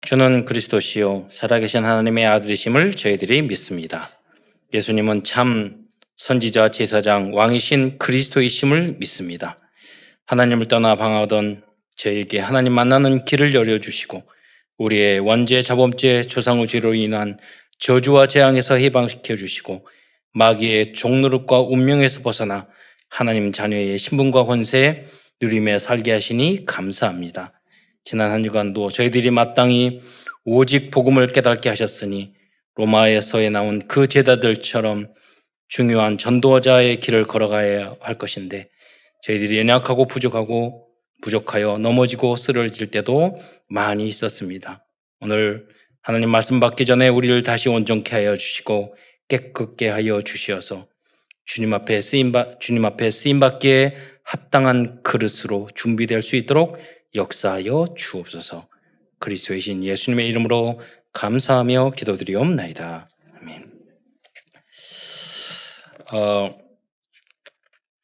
주는 그리스도시요 살아계신 하나님의 아들이심을 저희들이 믿습니다. 예수님은 참 선지자, 제사장, 왕이신 그리스도이심을 믿습니다. 하나님을 떠나 방황하던 저에게 하나님 만나는 길을 열어주시고 우리의 원죄, 자범죄, 조상의 죄로 인한 저주와 재앙에서 해방시켜 주시고 마귀의 종노릇과 운명에서 벗어나 하나님 자녀의 신분과 권세에 누리며 살게 하시니 감사합니다. 지난 한 주간도 저희들이 마땅히 오직 복음을 깨닫게 하셨으니 로마에서에 나온 그 제자들처럼 중요한 전도자의 길을 걸어가야 할 것인데 저희들이 연약하고 부족하여 넘어지고 쓰러질 때도 많이 있었습니다. 오늘 하나님 말씀 받기 전에 우리를 다시 온전케 하여 주시고 깨끗게 하여 주시어서 주님 앞에 쓰임 받기에 합당한 그릇으로 준비될 수 있도록 역사하여 주옵소서. 그리스도의 신 예수님의 이름으로 감사하며 기도드리옵나이다. 아멘.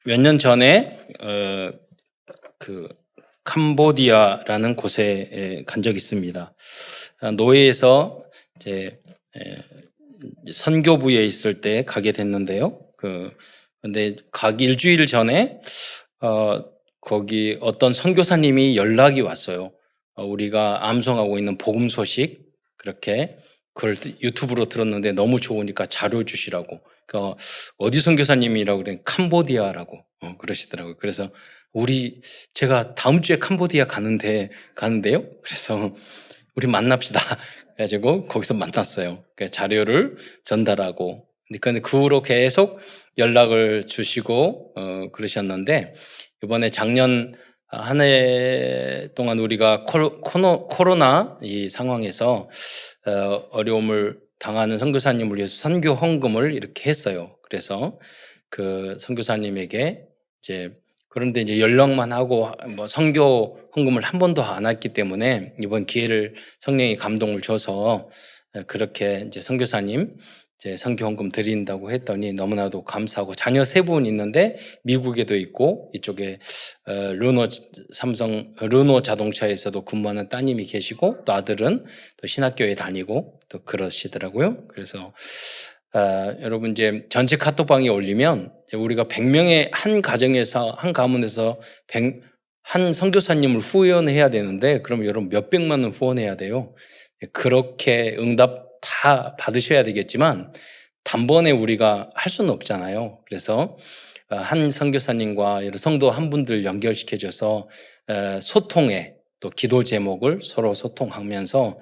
몇 년 전에 캄보디아라는 곳에 간 적이 있습니다. 노예에서 이제 선교부에 있을 때 가게 됐는데요. 근데 가기 일주일 전에 거기 어떤 선교사님이 연락이 왔어요. 우리가 암송하고 있는 복음 소식 그렇게 그걸 유튜브로 들었는데 너무 좋으니까 자료 주시라고. 어디 선교사님이라고 그래? 캄보디아라고 그러시더라고요. 그래서 제가 다음 주에 캄보디아 가는데요. 그래서 우리 만납시다. 그래가지고 거기서 만났어요. 자료를 전달하고. 근데 그 후로 계속 연락을 주시고 그러셨는데 이번에 작년 한 해 동안 우리가 코로나 이 상황에서 어려움을 당하는 선교사님을 위해서 선교 헌금을 이렇게 했어요. 그래서 그 선교사님에게 그런데 이제 연락만 하고 뭐 선교 헌금을 한 번도 안 했기 때문에 이번 기회를 성령이 감동을 줘서 그렇게 이제 선교사님 선교 헌금 드린다고 했더니 너무나도 감사하고 자녀 3분 있는데 미국에도 있고 이쪽에 르노 자동차에서도 근무하는 따님이 계시고 또 아들은 또 신학교에 다니고 또 그러시더라고요. 그래서 여러분 이제 전체 카톡방에 올리면 우리가 100명의 한 가문에서 한 선교사님을 후원해야 되는데 그럼 여러분 몇백만 원 후원해야 돼요. 그렇게 응답 다 받으셔야 되겠지만 단번에 우리가 할 수는 없잖아요. 그래서 한 선교사님과 여러 성도 한 분들 연결시켜줘서 소통에 또 기도 제목을 서로 소통하면서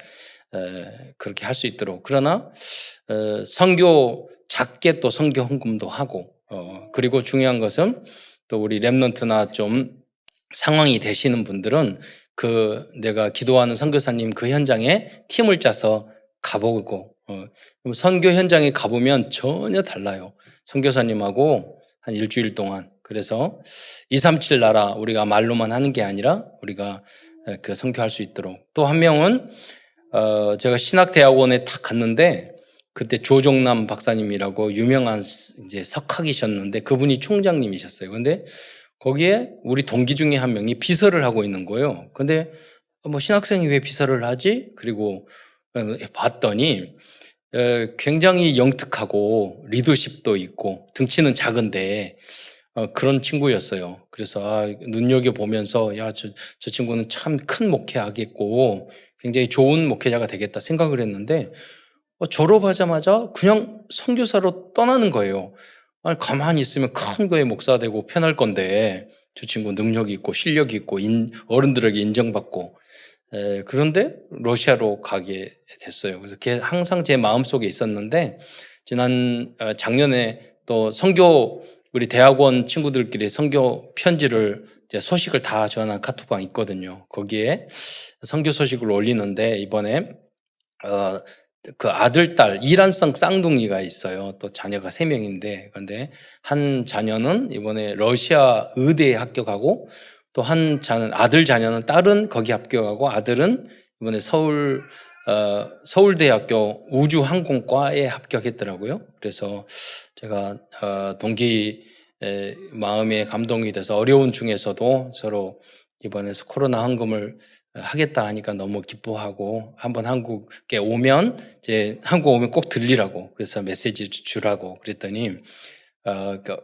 그렇게 할 수 있도록 그러나 작게 또 선교 헌금도 하고 그리고 중요한 것은 또 우리 랩런트나 좀 상황이 되시는 분들은 내가 기도하는 선교사님 그 현장에 팀을 짜서 가보고 선교 현장에 가보면 전혀 달라요. 선교사님하고 한 일주일 동안 그래서 237 나라 우리가 말로만 하는 게 아니라 우리가 그 선교할 수 있도록 또 한 명은 제가 신학대학원에 딱 갔는데 그때 조정남 박사님이라고 유명한 이제 석학이셨는데 그분이 총장님이셨어요. 근데 거기에 우리 동기 중에 한 명이 비서를 하고 있는 거예요. 근데 뭐 신학생이 왜 비서를 하지? 그리고 봤더니 굉장히 영특하고 리더십도 있고 등치는 작은데 그런 친구였어요. 그래서 눈여겨보면서 저 친구는 참 큰 목회하겠고 굉장히 좋은 목회자가 되겠다 생각을 했는데 졸업하자마자 그냥 선교사로 떠나는 거예요. 아니, 가만히 있으면 큰 교회 목사 되고 편할 건데 저 친구 능력이 있고 실력이 있고 어른들에게 인정받고 그런데 러시아로 가게 됐어요. 그래서 그게 항상 제 마음속에 있었는데 작년에 또 우리 대학원 친구들끼리 선교 편지를 소식을 다 전한 카톡방 있거든요. 거기에 선교 소식을 올리는데 이번에 그 아들, 딸, 이란성 쌍둥이가 있어요. 또 자녀가 3명인데, 그런데 한 자녀는 이번에 러시아 의대에 합격하고, 또 아들 자녀는 딸은 거기 합격하고, 아들은 이번에 서울대학교 우주항공과에 합격했더라고요. 그래서 제가, 동기 마음에 감동이 돼서 어려운 중에서도 서로 이번에 코로나 헌금을 하겠다 하니까 너무 기뻐하고 한번 한국에 오면 이제 한국 오면 꼭 들리라고 그래서 메시지 주라고 그랬더니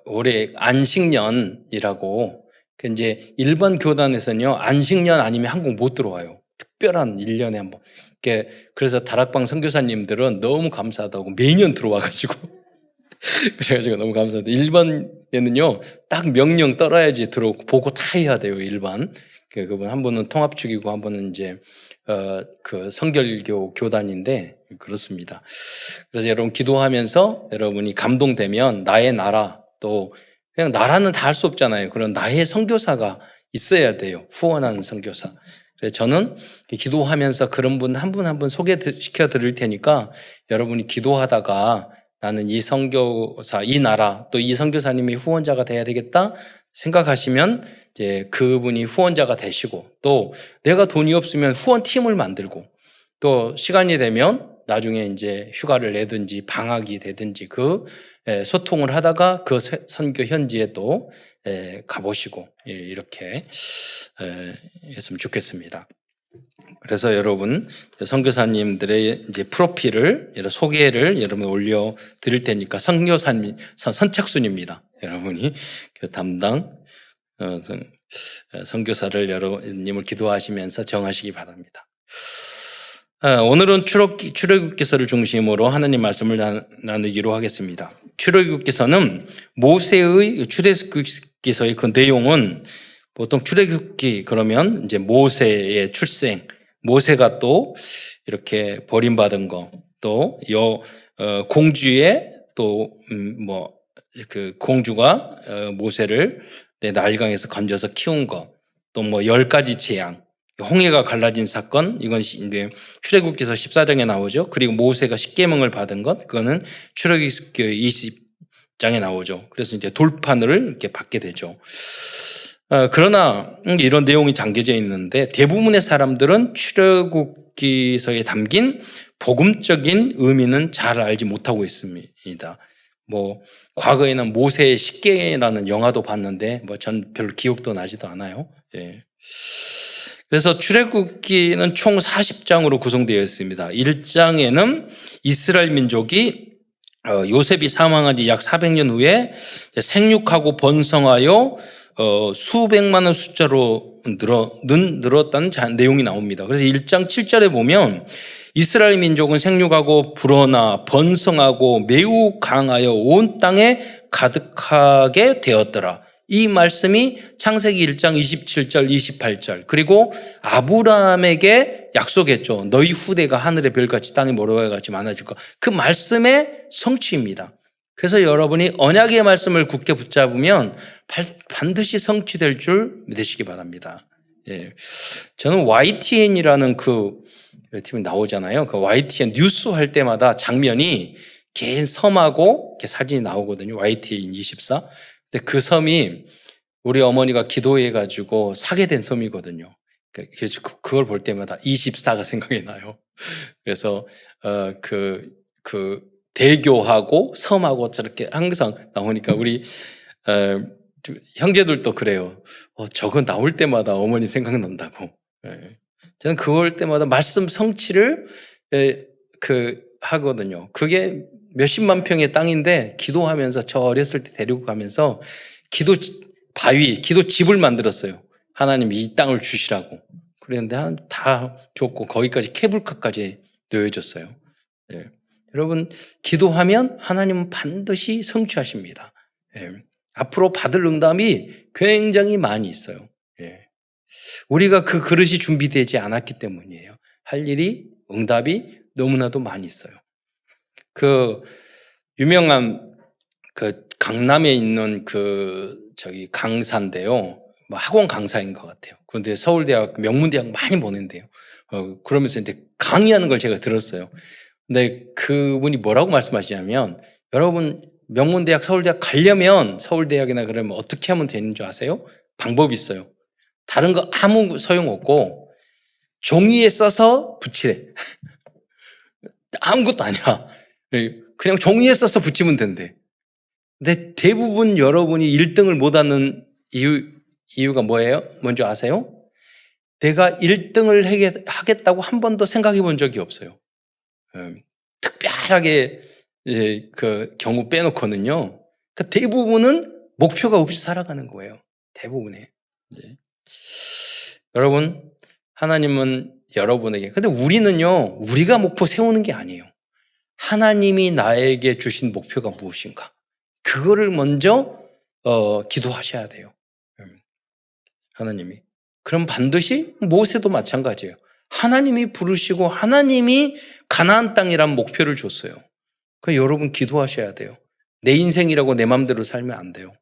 올해 안식년이라고 그 이제 일반 교단에서는요 안식년 아니면 한국 못 들어와요. 특별한 1년에 한 번. 그래서 다락방 선교사님들은 너무 감사하다고 매년 들어와가지고 그래가지고 너무 감사하다. 일반에는요 딱 명령 떨어야지 들어오고 보고 다 해야 돼요. 일반. 그분 한 분은 통합축이고 한 분은 이제 그 성결교 교단인데 그렇습니다. 그래서 여러분 기도하면서 여러분이 감동되면 나의 나라 또 그냥 나라는 다 할 수 없잖아요. 그런 나의 선교사가 있어야 돼요. 후원하는 선교사. 그래서 저는 기도하면서 그런 분 한 분 한 분 소개시켜 드릴 테니까 여러분이 기도하다가 나는 이 선교사, 이 나라 또 이 선교사님이 후원자가 돼야 되겠다 생각하시면 이제 그분이 후원자가 되시고 또 내가 돈이 없으면 후원팀을 만들고 또 시간이 되면 나중에 이제 휴가를 내든지 방학이 되든지 그 소통을 하다가 그 선교 현지에 또 가보시고 이렇게 했으면 좋겠습니다. 그래서 여러분 선교사님들의 이제 프로필을 소개를 여러분 올려 드릴 테니까 선교사님 선착순입니다. 여러분이 담당 선교사를 여러분님을 기도하시면서 정하시기 바랍니다. 오늘은 출애굽기서를 중심으로 하나님 말씀을 나누기로 하겠습니다. 출애굽기서는 모세의 출애굽기서의 그 내용은 보통 출애굽기 그러면 이제 모세의 출생, 모세가 또 이렇게 버림받은 거, 또 공주의 또 그 공주가 모세를 나일강에서 건져서 키운 거, 또 10가지 재앙, 홍해가 갈라진 사건, 이건 이제 출애굽기서 14장에 나오죠. 그리고 모세가 십계명을 받은 것, 그거는 출애굽기 20장에 나오죠. 그래서 이제 돌판을 이렇게 받게 되죠. 그러나 이런 내용이 담겨져 있는데 대부분의 사람들은 출애굽기서에 담긴 복음적인 의미는 잘 알지 못하고 있습니다. 과거에는 모세의 십계라는 영화도 봤는데 전 별로 기억도 나지도 않아요. 예. 그래서 출애굽기는 총 40장으로 구성되어 있습니다. 1장에는 이스라엘 민족이 요셉이 사망한 지 약 400년 후에 생육하고 번성하여 수백만의 숫자로 늘었다는 내용이 나옵니다. 그래서 1장 7절에 보면 이스라엘 민족은 생육하고 불어나 번성하고 매우 강하여 온 땅에 가득하게 되었더라. 이 말씀이 창세기 1장 27절, 28절 그리고 아브라함에게 약속했죠. 너희 후대가 하늘의 별같이 땅의 모래와 같이 많아질 것. 그 말씀의 성취입니다. 그래서 여러분이 언약의 말씀을 굳게 붙잡으면 반드시 성취될 줄 믿으시기 바랍니다. 예. 저는 YTN이라는 그 팀이 나오잖아요. 그 YTN 뉴스 할 때마다 장면이 개인 섬하고 이렇게 사진이 나오거든요. YTN 24. 근데 그 섬이 우리 어머니가 기도해가지고 사게 된 섬이거든요. 그래서 그걸 볼 때마다 24가 생각이 나요. 그래서 그 대교하고 섬하고 저렇게 항상 나오니까 우리 형제들도 그래요. 저거 나올 때마다 어머니 생각난다고. 저는 그럴 때마다 말씀 성취를 하거든요. 그게 몇십만 평의 땅인데 기도하면서 저 어렸을 때 데리고 가면서 기도 집을 만들었어요. 하나님 이 땅을 주시라고. 그랬는데 다 줬고 거기까지 케이블카까지 놓여졌어요. 예. 여러분 기도하면 하나님은 반드시 성취하십니다. 예. 앞으로 받을 응답이 굉장히 많이 있어요. 예. 우리가 그 그릇이 준비되지 않았기 때문이에요. 할 일이 응답이 너무나도 많이 있어요. 그 유명한 그 강남에 있는 강사인데요. 학원 강사인 것 같아요. 그런데 서울대학 명문대학 많이 보낸대요. 그러면서 이제 강의하는 걸 제가 들었어요. 근데 그분이 뭐라고 말씀하시냐면 여러분 명문대학 서울대학 가려면 서울대학이나 그러면 어떻게 하면 되는 줄 아세요? 방법이 있어요. 다른 거 아무 소용없고 종이에 써서 붙이래. 아무것도 아니야. 그냥 종이에 써서 붙이면 된대. 근데 대부분 여러분이 1등을 못하는 이유가 뭐예요? 뭔지 아세요? 내가 1등을 하겠다고 한 번도 생각해 본 적이 없어요. 특별하게 그 경우 빼놓고는요. 그러니까 대부분은 목표가 없이 살아가는 거예요. 대부분에. 여러분, 하나님은 여러분에게, 근데 우리는요, 우리가 목표 세우는 게 아니에요. 하나님이 나에게 주신 목표가 무엇인가? 그거를 먼저 기도하셔야 돼요. 하나님이. 그럼 반드시 모세도 마찬가지예요. 하나님이 부르시고 하나님이 가나안 땅이란 목표를 줬어요. 그러니까 여러분 기도하셔야 돼요. 내 인생이라고 내 마음대로 살면 안 돼요.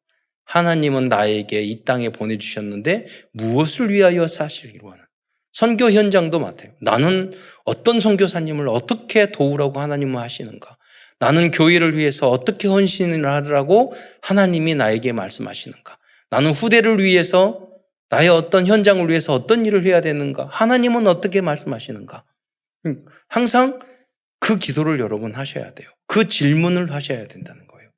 하나님은 나에게 이 땅에 보내주셨는데 무엇을 위하여 사시기로 하는. 선교 현장도 맡아요. 나는 어떤 선교사님을 어떻게 도우라고 하나님은 하시는가? 나는 교회를 위해서 어떻게 헌신을 하라고 하나님이 나에게 말씀하시는가? 나는 후대를 위해서 나의 어떤 현장을 위해서 어떤 일을 해야 되는가? 하나님은 어떻게 말씀하시는가? 항상 그 기도를 여러분 하셔야 돼요. 그 질문을 하셔야 된다는 거예요.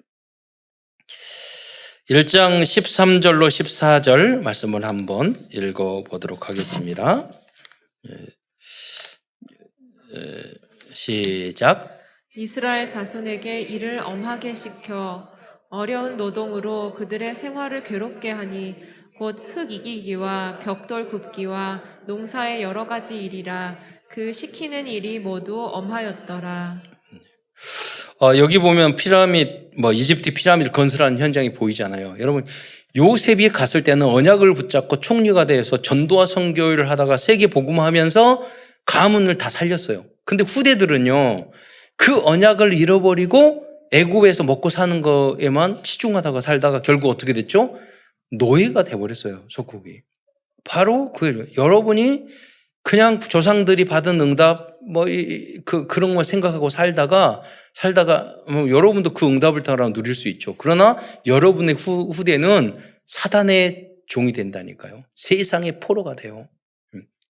1장 13절로 14절 말씀을 한번 읽어보도록 하겠습니다. 시작. 이스라엘 자손에게 이를 엄하게 시켜 어려운 노동으로 그들의 생활을 괴롭게 하니 곧 흙 이기기와 벽돌 굽기와 농사의 여러 가지 일이라. 그 시키는 일이 모두 엄하였더라. 여기 보면 피라밋, 이집트 피라밋 건설하는 현장이 보이잖아요. 여러분, 요셉이 갔을 때는 언약을 붙잡고 총리가 되어서 전도와 선교를 하다가 세계 복음하면서 가문을 다 살렸어요. 근데 후대들은요, 그 언약을 잃어버리고 애굽에서 먹고 사는 거에만 치중하다가 살다가 결국 어떻게 됐죠? 노예가 돼버렸어요, 속국이. 바로 그거예요. 여러분이 그냥 조상들이 받은 응답, 그런 걸 생각하고 살다가, 여러분도 그 응답을 따라 누릴 수 있죠. 그러나 여러분의 후대는 사단의 종이 된다니까요. 세상의 포로가 돼요.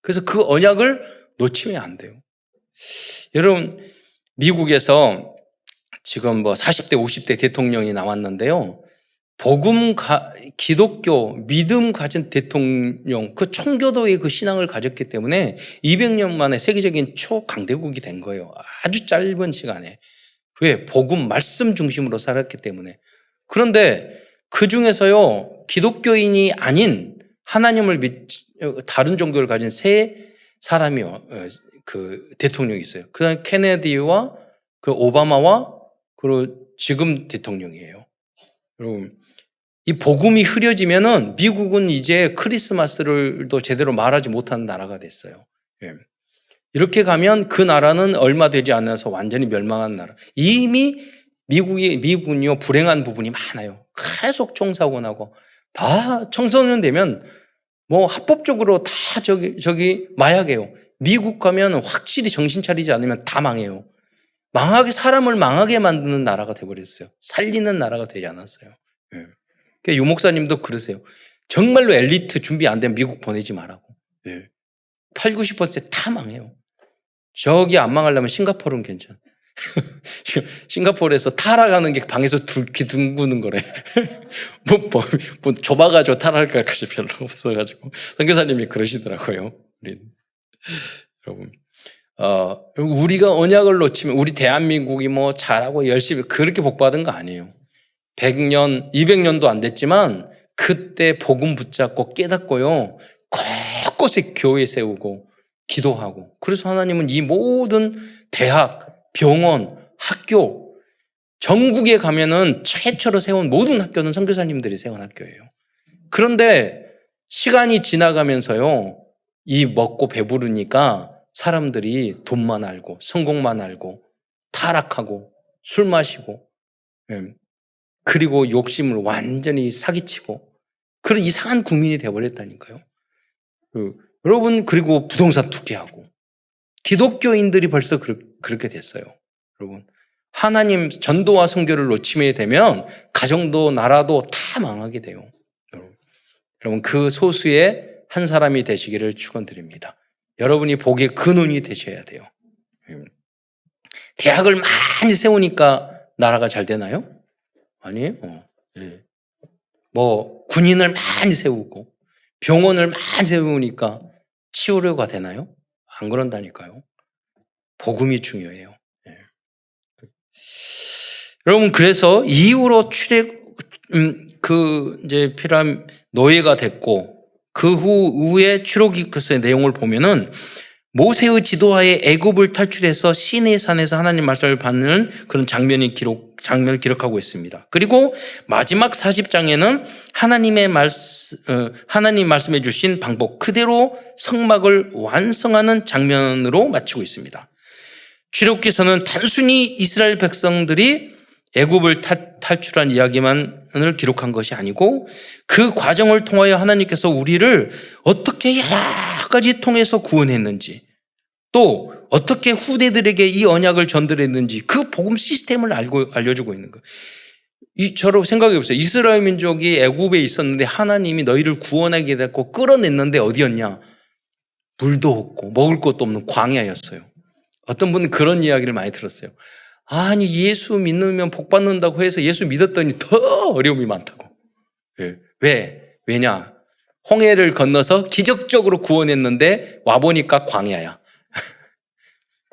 그래서 그 언약을 놓치면 안 돼요. 여러분, 미국에서 지금 40대, 50대 대통령이 나왔는데요. 기독교, 믿음 가진 대통령, 그 청교도의 그 신앙을 가졌기 때문에 200년 만에 세계적인 초강대국이 된 거예요. 아주 짧은 시간에. 왜? 복음, 말씀 중심으로 살았기 때문에. 그런데 그 중에서요, 기독교인이 아닌 하나님을 다른 종교를 가진 세 사람이요, 그 대통령이 있어요. 그 다음에 케네디와 그 오바마와 그리고 지금 대통령이에요. 여러분, 이 복음이 흐려지면은 미국은 이제 크리스마스를도 제대로 말하지 못하는 나라가 됐어요. 이렇게 가면 그 나라는 얼마 되지 않아서 완전히 멸망한 나라. 이미 미국은요, 불행한 부분이 많아요. 계속 총사고 나고, 다 청소년 되면 합법적으로 다 저기 마약이에요. 미국 가면 확실히 정신 차리지 않으면 다 망해요. 사람을 망하게 만드는 나라가 돼버렸어요. 살리는 나라가 되지 않았어요. 유 목사님도 그러세요. 정말로 엘리트 준비 안 되면 미국 보내지 말라고. 80, 90% 다 망해요. 저기 안 망하려면 싱가포르는 괜찮아. 싱가포르에서 타락하는 게 방에서 둥그는 거래. 좁아가지고 타락할 것이 별로 없어가지고. 선교사님이 그러시더라고요. 여러분. 우리가 언약을 놓치면 우리 대한민국이 잘하고 열심히 그렇게 복받은 거 아니에요. 100년, 200년도 안 됐지만 그때 복음 붙잡고 깨닫고요. 꼿꼿이 교회 세우고 기도하고. 그래서 하나님은 이 모든 대학, 병원, 학교, 전국에 가면은 최초로 세운 모든 학교는 선교사님들이 세운 학교예요. 그런데 시간이 지나가면서요. 이 먹고 배부르니까 사람들이 돈만 알고 성공만 알고 타락하고 술 마시고 그리고 욕심을 완전히 사기치고 그런 이상한 국민이 되어버렸다니까요. 여러분, 그리고 부동산 투기하고 기독교인들이 벌써 그렇게 됐어요. 여러분, 하나님 전도와 선교를 놓치게 되면 가정도 나라도 다 망하게 돼요. 여러분, 그 소수의 한 사람이 되시기를 축원드립니다. 여러분이 복의 근원이 되셔야 돼요. 대학을 많이 세우니까 나라가 잘 되나요? 아니에요. 군인을 많이 세우고 병원을 많이 세우니까 치유가 되나요? 안 그런다니까요. 복음이 중요해요. 예. 여러분, 그래서 이후로 이제 노예가 됐고, 그 후에 출애굽기서의 내용을 보면은 모세의 지도하에 애굽을 탈출해서 시내 산에서 하나님 말씀을 받는 그런 장면을 기록하고 있습니다. 그리고 마지막 40장에는 하나님 말씀해 주신 방법 그대로 성막을 완성하는 장면으로 마치고 있습니다. 출애굽기서는 단순히 이스라엘 백성들이 애굽을 탈출한 이야기만을 기록한 것이 아니고 그 과정을 통하여 하나님께서 우리를 어떻게 여러 가지 통해서 구원했는지, 또 어떻게 후대들에게 이 언약을 전달했는지 그 복음 시스템을 알려주고 있는 거예요. 저로 생각해 보세요. 이스라엘 민족이 애굽에 있었는데 하나님이 너희를 구원하게 됐고 끌어냈는데 어디였냐? 물도 없고 먹을 것도 없는 광야였어요. 어떤 분은 그런 이야기를 많이 들었어요. 아니, 예수 믿으면 복 받는다고 해서 예수 믿었더니 더 어려움이 많다고. 왜냐? 홍해를 건너서 기적적으로 구원했는데 와보니까 광야야.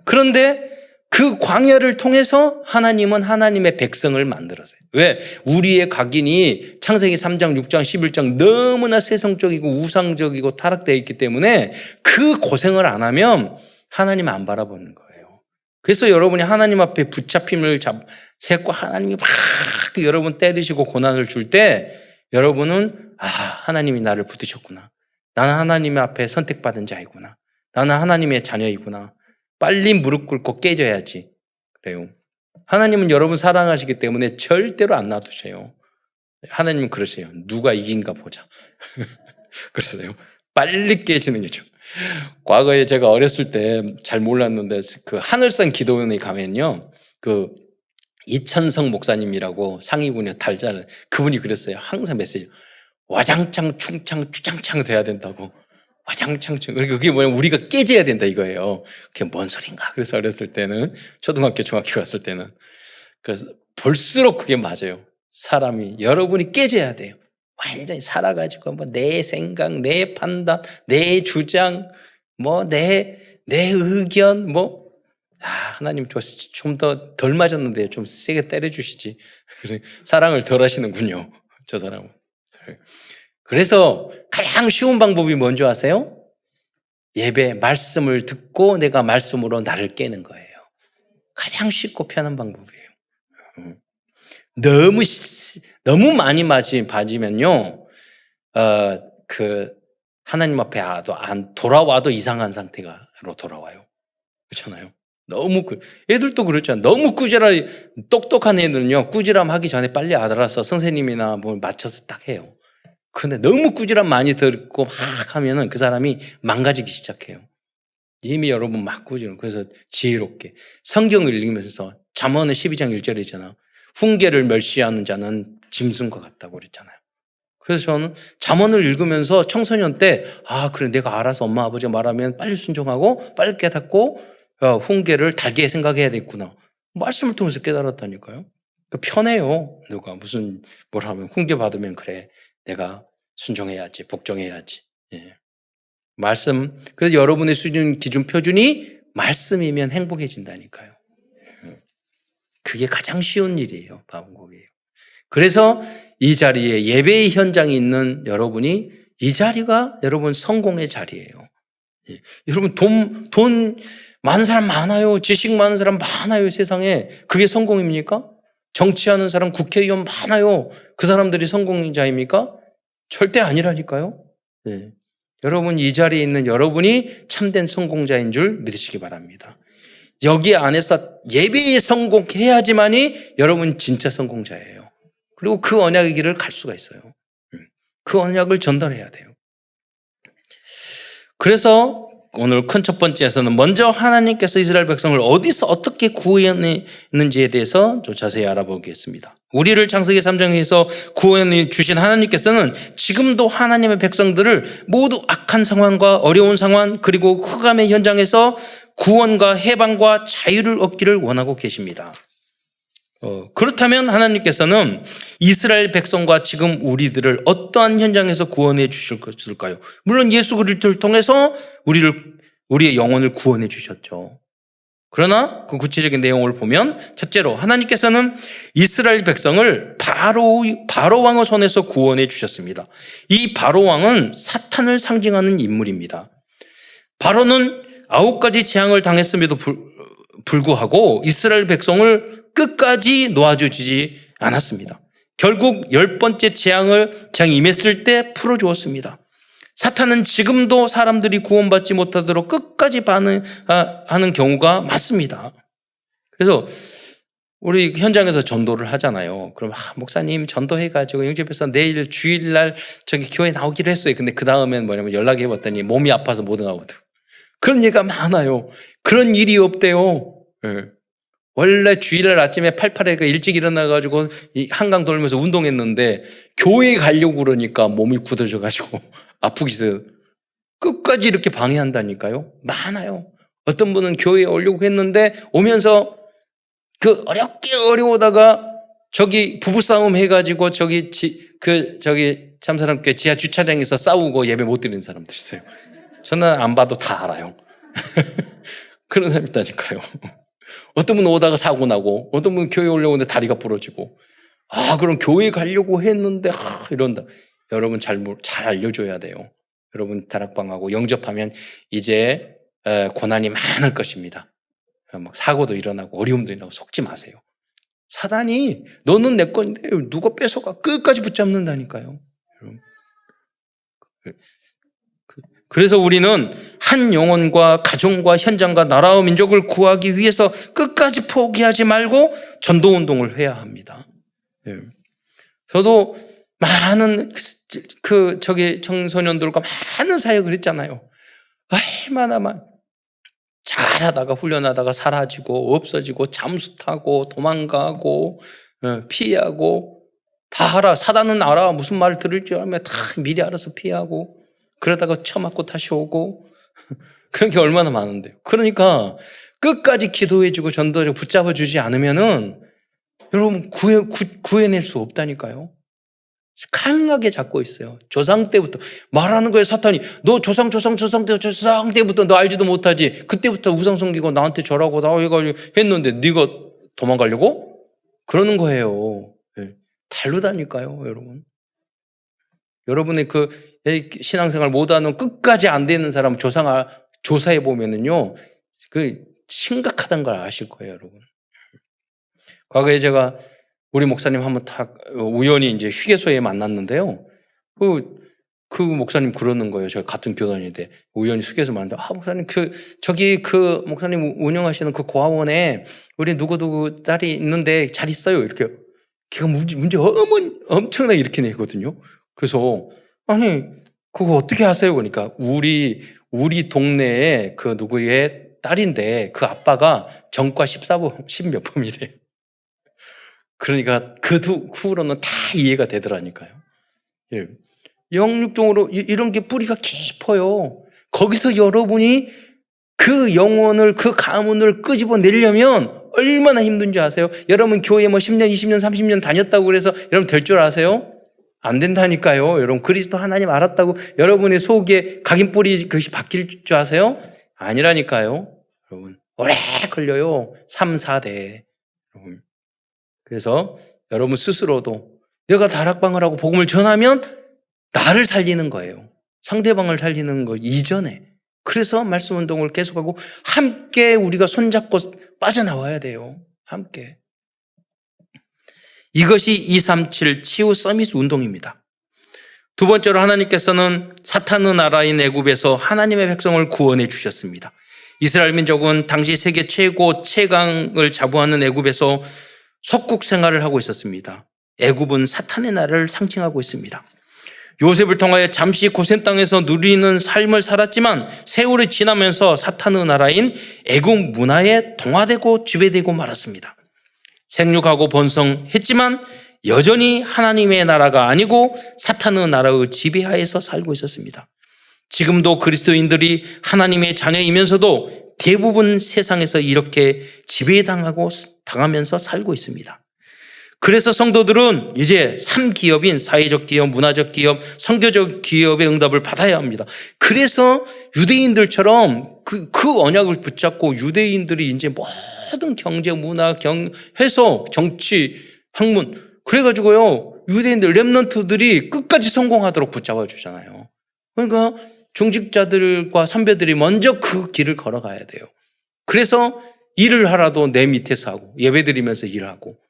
그런데 그 광야를 통해서 하나님은 하나님의 백성을 만들었어요. 왜? 우리의 각인이 창세기 3장, 6장, 11장 너무나 세상적이고 우상적이고 타락되어 있기 때문에 그 고생을 안 하면 하나님 안 바라보는 거예요. 그래서 여러분이 하나님 앞에 붙잡힘을 잡고 하나님이 막 여러분 때리시고 고난을 줄 때 여러분은 하나님이 나를 붙드셨구나. 나는 하나님의 앞에 선택받은 자이구나. 나는 하나님의 자녀이구나. 빨리 무릎 꿇고 깨져야지. 그래요. 하나님은 여러분 사랑하시기 때문에 절대로 안 놔두셔요. 하나님은 그러세요. 누가 이긴가 보자. 그러세요. 빨리 깨지는 거죠. 과거에 제가 어렸을 때 잘 몰랐는데 그 하늘산 기도원에 가면요, 그 이천성 목사님이라고 상위군에 달자는 그분이 그랬어요. 항상 메시지 와장창 충창 주장창 돼야 된다고. 와장창. 그러니까 그게 뭐냐면 우리가 깨져야 된다 이거예요. 그게 뭔 소린가? 그래서 어렸을 때는 초등학교 중학교 갔을 때는 그래서 볼수록 그게 맞아요. 사람이 여러분이 깨져야 돼요. 완전히 살아가지고 뭐 내 생각, 내 판단, 내 주장, 뭐 내 의견, 하나님 좀 더 덜 맞았는데 좀 세게 때려주시지. 그래, 사랑을 덜 하시는군요, 저 사람은. 그래서 가장 쉬운 방법이 뭔지 아세요? 예배, 말씀을 듣고 내가 말씀으로 나를 깨는 거예요. 가장 쉽고 편한 방법이에요. 너무 많이 봐지면요, 하나님 앞에 안 돌아와도 이상한 상태로 돌아와요. 그렇잖아요. 애들도 그렇잖아요. 너무 똑똑한 애들은요, 꾸지람 하기 전에 빨리 알아서 선생님이나 뭘 맞춰서 딱 해요. 근데 너무 꾸지람 많이 듣고 막 하면은 그 사람이 망가지기 시작해요. 이미 여러분 막 꾸지람. 그래서 지혜롭게 성경을 읽으면서 잠언의 12장 1절이잖아. 훈계를 멸시하는 자는 짐승과 같다고 그랬잖아요. 그래서 저는 잠언을 읽으면서 청소년 때 그래 내가 알아서 엄마 아버지가 말하면 빨리 순종하고 빨리 깨닫고 훈계를 달게 생각해야 되겠구나. 말씀을 통해서 깨달았다니까요. 편해요. 누가 뭘 하면 훈계 받으면 그래 내가 순종해야지 복종해야지. 예. 말씀. 그래서 여러분의 수준 기준 표준이 말씀이면 행복해진다니까요. 그게 가장 쉬운 일이에요. 방법이에요. 그래서 이 자리에 예배의 현장에 있는 여러분이 이 자리가 여러분 성공의 자리예요. 예. 여러분 돈 많은 사람 많아요. 지식 많은 사람 많아요. 세상에. 그게 성공입니까? 정치하는 사람 국회의원 많아요. 그 사람들이 성공자입니까? 절대 아니라니까요. 예. 여러분 이 자리에 있는 여러분이 참된 성공자인 줄 믿으시기 바랍니다. 여기 안에서 예배에 성공해야지만이 여러분 진짜 성공자예요. 그리고 그 언약의 길을 갈 수가 있어요. 그 언약을 전달해야 돼요. 그래서 오늘 큰 첫 번째에서는 먼저 하나님께서 이스라엘 백성을 어디서 어떻게 구원했는지에 대해서 좀 자세히 알아보겠습니다. 우리를 창세기 3장에서 구원해 주신 하나님께서는 지금도 하나님의 백성들을 모두 악한 상황과 어려운 상황 그리고 흑암의 현장에서 구원과 해방과 자유를 얻기를 원하고 계십니다. 그렇다면 하나님께서는 이스라엘 백성과 지금 우리들을 어떠한 현장에서 구원해 주실 것일까요? 물론 예수 그리스도를 통해서 우리의 영혼을 구원해 주셨죠. 그러나 그 구체적인 내용을 보면 첫째로 하나님께서는 이스라엘 백성을 바로 왕의 손에서 구원해 주셨습니다. 이 바로 왕은 사탄을 상징하는 인물입니다. 바로는 9가지 재앙을 당했음에도 불구하고 이스라엘 백성을 끝까지 놓아주지 않았습니다. 결국 10번째 재앙이 임했을 때 풀어주었습니다. 사탄은 지금도 사람들이 구원받지 못하도록 끝까지 반응하는 경우가 많습니다. 그래서 우리 현장에서 전도를 하잖아요. 그럼 목사님 전도해가지고 영접해서 내일 주일날 저기 교회 나오기로 했어요. 근데 그 다음엔 뭐냐면 연락해봤더니 몸이 아파서 못 나오거든. 그런 얘기가 많아요. 그런 일이 없대요. 네. 원래 주일날 아침에 88에 일찍 일어나가지고 한강 돌면서 운동했는데 교회 가려고 그러니까 몸이 굳어져가지고 아프기 시작해요. 끝까지 이렇게 방해한다니까요. 많아요. 어떤 분은 교회에 오려고 했는데 오면서 그 어려우다가 저기 부부싸움 해가지고 저기 참사랑교회 지하 주차장에서 싸우고 예배 못 드리는 사람들 있어요. 저는 안 봐도 다 알아요. 그런 사람이 있다니까요. 어떤 분은 오다가 사고 나고, 어떤 분은 교회 오려고 했는데 다리가 부러지고, 그럼 교회 가려고 했는데, 이런다. 여러분 잘 알려줘야 돼요. 여러분 다락방하고 영접하면 이제 고난이 많을 것입니다. 막 사고도 일어나고 어려움도 일어나고 속지 마세요. 사단이 너는 내 건데 누가 뺏어가 끝까지 붙잡는다니까요. 그래서 우리는 한 영혼과 가정과 현장과 나라와 민족을 구하기 위해서 끝까지 포기하지 말고 전도운동을 해야 합니다. 저도 많은 청소년들과 많은 사역을 했잖아요. 얼마나 잘하다가 훈련하다가 사라지고 없어지고 잠수 타고 도망가고 피하고 다 알아. 사단은 알아. 무슨 말을 들을지 알면 다 미리 알아서 피하고 그러다가 쳐맞고 다시 오고 그런 게 얼마나 많은데요. 그러니까 끝까지 기도해주고 전도해주고 붙잡아주지 않으면은 여러분 구해낼 수 없다니까요. 강하게 잡고 있어요. 조상 때부터 말하는 거예요. 사탄이 너 조상 때부터 너 알지도 못하지. 그때부터 우상 섬기고 나한테 절하고 나 해가지고 했는데 네가 도망가려고? 그러는 거예요. 다르다니까요, 여러분. 여러분의 그 신앙생활 못하는 끝까지 안 되는 사람 조사해 보면은요, 그 심각하다는 걸 아실 거예요, 여러분. 과거에 제가 우리 목사님 한번 우연히 이제 휴게소에 만났는데요. 그 목사님 그러는 거예요. 제가 같은 교단인데 우연히 휴게소 만났는데 목사님 목사님 운영하시는 그 고아원에 우리 누구 딸이 있는데 잘 있어요. 이렇게 걔가 문제 엄청나게 이렇게 내거든요. 그래서 아니 그거 어떻게 하세요? 그러니까 우리 동네에 그 누구의 딸인데 그 아빠가 전과 10몇 범이래요. 그러니까 그 후로는 다 이해가 되더라니까요. 영육종으로 이런 게 뿌리가 깊어요. 거기서 여러분이 그 영혼을 그 가문을 끄집어내려면 얼마나 힘든지 아세요? 여러분 교회 10년, 20년, 30년 다녔다고 그래서 여러분 될 줄 아세요? 안 된다니까요. 여러분 그리스도 하나님 알았다고 여러분의 속에 각인뿌리 그것이 바뀔 줄 아세요? 아니라니까요. 여러분 오래 걸려요. 3, 4대. 여러분. 그래서 여러분 스스로도 내가 다락방을 하고 복음을 전하면 나를 살리는 거예요. 상대방을 살리는 거 이전에. 그래서 말씀 운동을 계속하고 함께 우리가 손잡고 빠져나와야 돼요. 함께. 이것이 237 치유 서밋 운동입니다. 두 번째로 하나님께서는 사탄의 나라인 애굽에서 하나님의 백성을 구원해 주셨습니다. 이스라엘 민족은 당시 세계 최강을 자부하는 애굽에서 속국 생활을 하고 있었습니다. 애굽은 사탄의 나라를 상징하고 있습니다. 요셉을 통하여 잠시 고센 땅에서 누리는 삶을 살았지만 세월이 지나면서 사탄의 나라인 애굽 문화에 동화되고 지배되고 말았습니다. 생육하고 번성했지만 여전히 하나님의 나라가 아니고 사탄의 나라의 지배하에서 살고 있었습니다. 지금도 그리스도인들이 하나님의 자녀이면서도 대부분 세상에서 이렇게 지배당하면서 살고 있습니다. 그래서 성도들은 이제 3기업인 사회적 기업, 문화적 기업, 선교적 기업의 응답을 받아야 합니다. 그래서 유대인들처럼 그 언약을 붙잡고 유대인들이 이제 모든 경제, 문화, 해서 정치, 학문 그래가지고요 유대인들 렘넌트들이 끝까지 성공하도록 붙잡아 주잖아요. 그러니까 중직자들과 선배들이 먼저 그 길을 걸어가야 돼요. 그래서 일을 하라도 내 밑에서 하고 예배드리면서 일하고.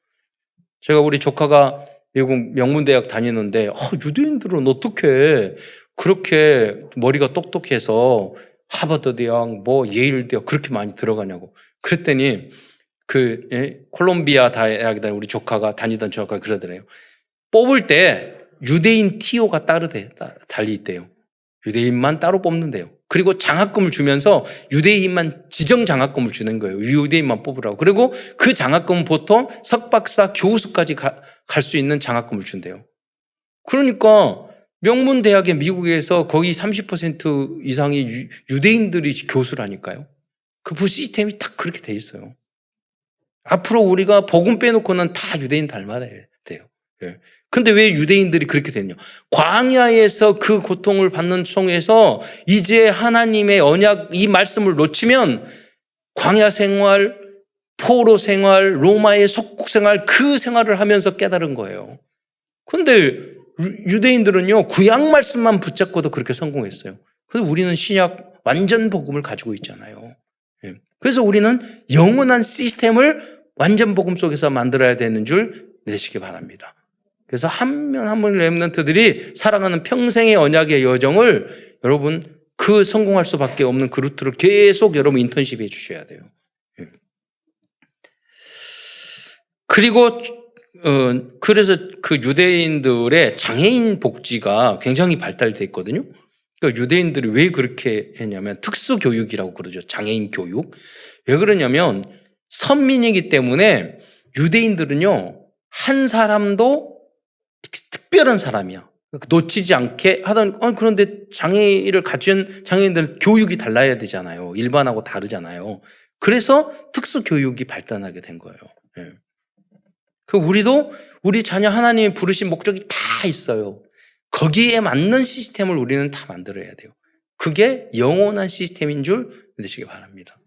제가 우리 조카가 미국 명문대학 다니는데 유대인들은 어떻게 그렇게 머리가 똑똑해서 하버드 대학, 예일 대학 그렇게 많이 들어가냐고. 그랬더니 콜롬비아 대학에 우리 조카가 다니던 조카가 그러더래요. 뽑을 때 유대인 TO가 따로 달리 있대요. 유대인만 따로 뽑는데요. 그리고 장학금을 주면서 유대인만 지정 장학금을 주는 거예요. 유대인만 뽑으라고. 그리고 그 장학금은 보통 석박사 교수까지 갈 수 있는 장학금을 준대요. 그러니까 명문대학의 미국에서 거의 30% 이상이 유대인들이 교수라니까요. 그 시스템이 딱 그렇게 돼 있어요. 앞으로 우리가 복음 빼놓고는 다 유대인 닮아야 돼요. 근데 왜 유대인들이 그렇게 됐냐? 광야에서 그 고통을 받는 속에서 이제 하나님의 언약 이 말씀을 놓치면 광야 생활, 포로 생활, 로마의 속국 생활 그 생활을 하면서 깨달은 거예요. 근데 유대인들은요 구약 말씀만 붙잡고도 그렇게 성공했어요. 그래서 우리는 신약 완전 복음을 가지고 있잖아요. 그래서 우리는 영원한 시스템을 완전 복음 속에서 만들어야 되는 줄 믿으시기 바랍니다. 그래서 한 명 한 명 렘넌트들이 살아가는 평생의 언약의 여정을 여러분 그 성공할 수밖에 없는 그 루트를 계속 여러분 인턴십 해 주셔야 돼요. 그리고 그래서 그 유대인들의 장애인 복지가 굉장히 발달됐거든요. 그러니까 유대인들이 왜 그렇게 했냐면 특수 교육이라고 그러죠. 장애인 교육. 왜 그러냐면 선민이기 때문에 유대인들은요 한 사람도 특별한 사람이야. 놓치지 않게 하던, 그런데 장애를 가진 장애인들은 교육이 달라야 되잖아요. 일반하고 다르잖아요. 그래서 특수 교육이 발달하게 된 거예요. 우리도 우리 자녀 하나님이 부르신 목적이 다 있어요. 거기에 맞는 시스템을 우리는 다 만들어야 돼요. 그게 영원한 시스템인 줄 믿으시기 바랍니다.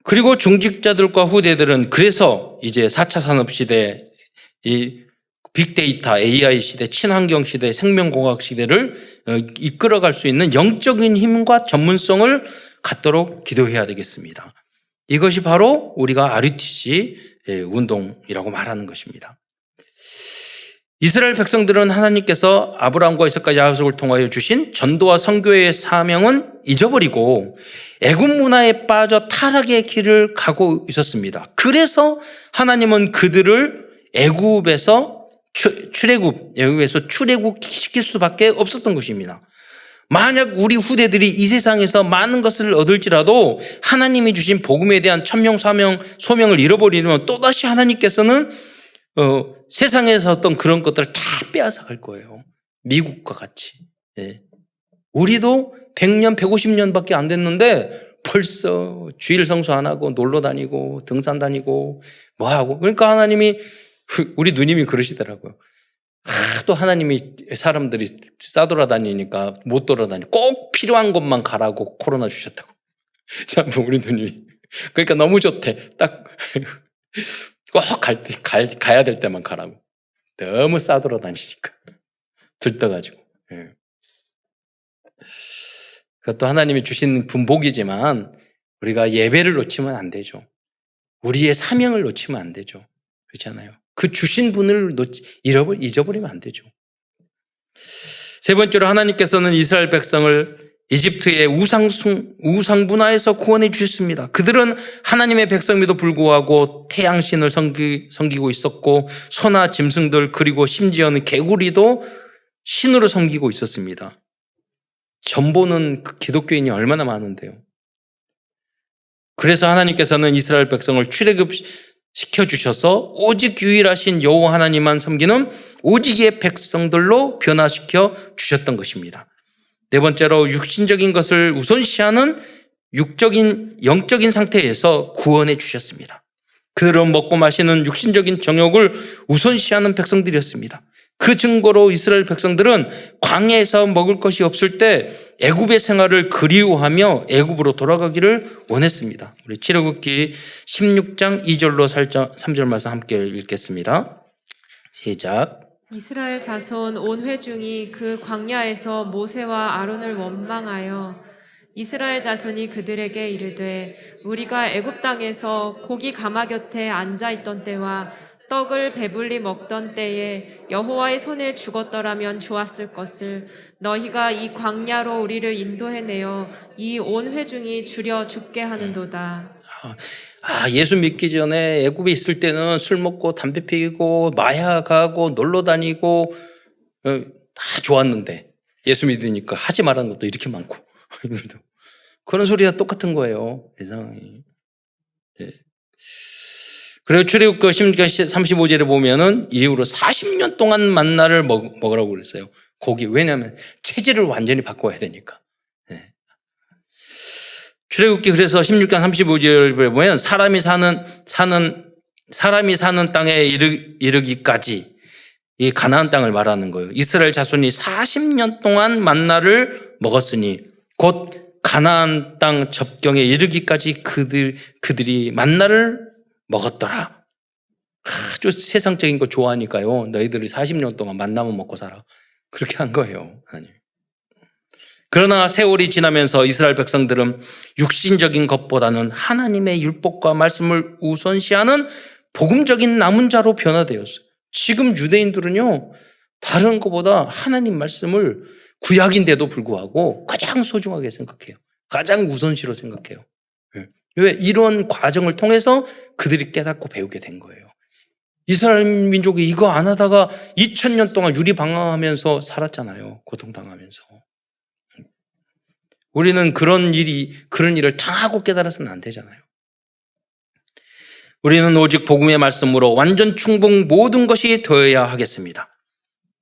그리고 중직자들과 후대들은 그래서 이제 4차 산업시대, 이 빅데이터, AI 시대, 친환경 시대, 생명공학 시대를 이끌어갈 수 있는 영적인 힘과 전문성을 갖도록 기도해야 되겠습니다. 이것이 바로 우리가 RUTC 운동이라고 말하는 것입니다. 이스라엘 백성들은 하나님께서 아브라함과 이삭과 야곱을 통하여 주신 전도와 선교의 사명은 잊어버리고 애굽 문화에 빠져 타락의 길을 가고 있었습니다. 그래서 하나님은 그들을 애굽에서 출애굽시킬 수밖에 없었던 것입니다. 만약 우리 후대들이 이 세상에서 많은 것을 얻을지라도 하나님이 주신 복음에 대한 천명, 소명을 잃어버리면 또다시 하나님께서는 세상에서 어떤 그런 것들을 다 빼앗아 갈 거예요. 미국과 같이. 우리도 100년, 150년밖에 안 됐는데 벌써 주일 성수 안 하고 놀러 다니고 등산 다니고 뭐 하고. 그러니까 하나님이 우리 누님이 그러시더라고요. 또 하나님이 사람들이 싸돌아다니니까 못 돌아다니고 꼭 필요한 곳만 가라고 코로나 주셨다고. 참 우리 누님이. 그러니까 너무 좋대. 딱 꼭 가야 될 때만 가라고. 너무 싸돌아다니니까. 들떠가지고. 그것도 하나님이 주신 분복이지만 우리가 예배를 놓치면 안 되죠. 우리의 사명을 놓치면 안 되죠. 그렇잖아요. 그 주신 분을 잊어버리면 안 되죠. 세 번째로 하나님께서는 이스라엘 백성을 이집트의 우상 문화에서 구원해 주셨습니다. 그들은 하나님의 백성임에도 불구하고 태양신을 섬기고 있었고 소나 짐승들 그리고 심지어는 개구리도 신으로 섬기고 있었습니다. 전보는 기독교인이 얼마나 많은데요. 그래서 하나님께서는 이스라엘 백성을 출애굽시켜 주셔서 오직 유일하신 여호와 하나님만 섬기는 오직의 백성들로 변화시켜 주셨던 것입니다. 네 번째로 육신적인 것을 우선시하는 영적인 상태에서 구원해 주셨습니다. 그들은 먹고 마시는 육신적인 정욕을 우선시하는 백성들이었습니다. 그 증거로 이스라엘 백성들은 광야에서 먹을 것이 없을 때 애굽의 생활을 그리워하며 애굽으로 돌아가기를 원했습니다. 우리 출애굽기 16장 2절로 3절 말씀 함께 읽겠습니다. 시작. 이스라엘 자손 온 회중이 그 광야에서 모세와 아론을 원망하여 이스라엘 자손이 그들에게 이르되 우리가 애굽 땅에서 고기 가마 곁에 앉아 있던 때와 떡을 배불리 먹던 때에 여호와의 손에 죽었더라면 좋았을 것을 너희가 이 광야로 우리를 인도해내어 이 온 회중이 줄여 죽게 하는도다. 예수 믿기 전에 애굽에 있을 때는 술 먹고 담배 피우고 마약하고 놀러 다니고 다 좋았는데 예수 믿으니까 하지 말라는 것도 이렇게 많고 그런 소리가 똑같은 거예요. 세상이. 네. 그리고 출애굽기 35절에 보면은 이후로 40년 동안 만나를 먹으라고 그랬어요. 고기. 왜냐하면 체질을 완전히 바꿔야 되니까. 네. 출애굽기 그래서 16장 35절에 보면 사람이 사는 땅에 이르기까지 이 가나안 땅을 말하는 거예요. 이스라엘 자손이 40년 동안 만나를 먹었으니 곧 가나안 땅 접경에 이르기까지 그들이 만나를 먹었더라. 아주 세상적인 거 좋아하니까요. 너희들이 40년 동안 만나만 먹고 살아. 그렇게 한 거예요. 하나님. 그러나 세월이 지나면서 이스라엘 백성들은 육신적인 것보다는 하나님의 율법과 말씀을 우선시하는 복음적인 남은 자로 변화되었어요. 지금 유대인들은요, 다른 것보다 하나님 말씀을 구약인데도 불구하고 가장 소중하게 생각해요. 가장 우선시로 생각해요. 왜? 이런 과정을 통해서 그들이 깨닫고 배우게 된 거예요. 이스라엘 민족이 이거 안 하다가 2000년 동안 유리방황하면서 살았잖아요. 고통당하면서. 우리는 그런 일을 당하고 깨달아서는 안 되잖아요. 우리는 오직 복음의 말씀으로 완전 충분 모든 것이 되어야 하겠습니다.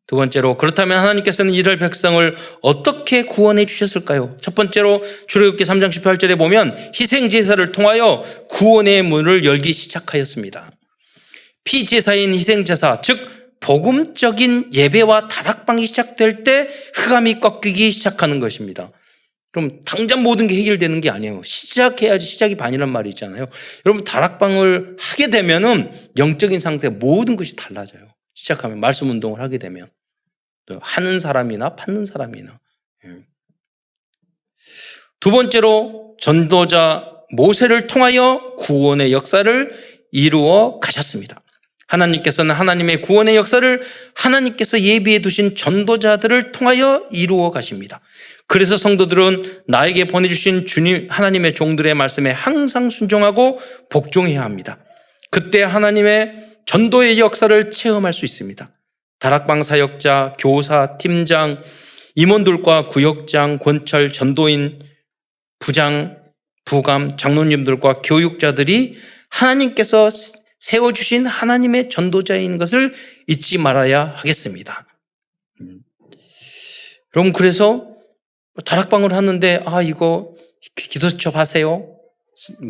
두 번째로, 그렇다면 하나님께서는 이스라엘 백성을 어떻게 구원해 주셨을까요? 첫 번째로 출애굽기 3장 18절에 보면 희생제사를 통하여 구원의 문을 열기 시작하였습니다. 피제사인 희생제사, 즉 복음적인 예배와 다락방이 시작될 때 흑암이 꺾이기 시작하는 것입니다. 그럼 당장 모든 게 해결되는 게 아니에요. 시작해야지 시작이 반이란 말이 있잖아요. 여러분 다락방을 하게 되면은 영적인 상태 모든 것이 달라져요. 시작하면 말씀 운동을 하게 되면 또 하는 사람이나 받는 사람이나. 두 번째로 전도자 모세를 통하여 구원의 역사를 이루어 가셨습니다. 하나님께서는 하나님의 구원의 역사를 하나님께서 예비해 두신 전도자들을 통하여 이루어 가십니다. 그래서 성도들은 나에게 보내주신 주님 하나님의 종들의 말씀에 항상 순종하고 복종해야 합니다. 그때 하나님의 전도의 역사를 체험할 수 있습니다. 다락방 사역자, 교사, 팀장, 임원들과 구역장, 권찰, 전도인, 부장, 부감, 장로님들과 교육자들이 하나님께서 세워주신 하나님의 전도자인 것을 잊지 말아야 하겠습니다. 여러분, 그래서 다락방을 하는데 이거 기도첩 하세요?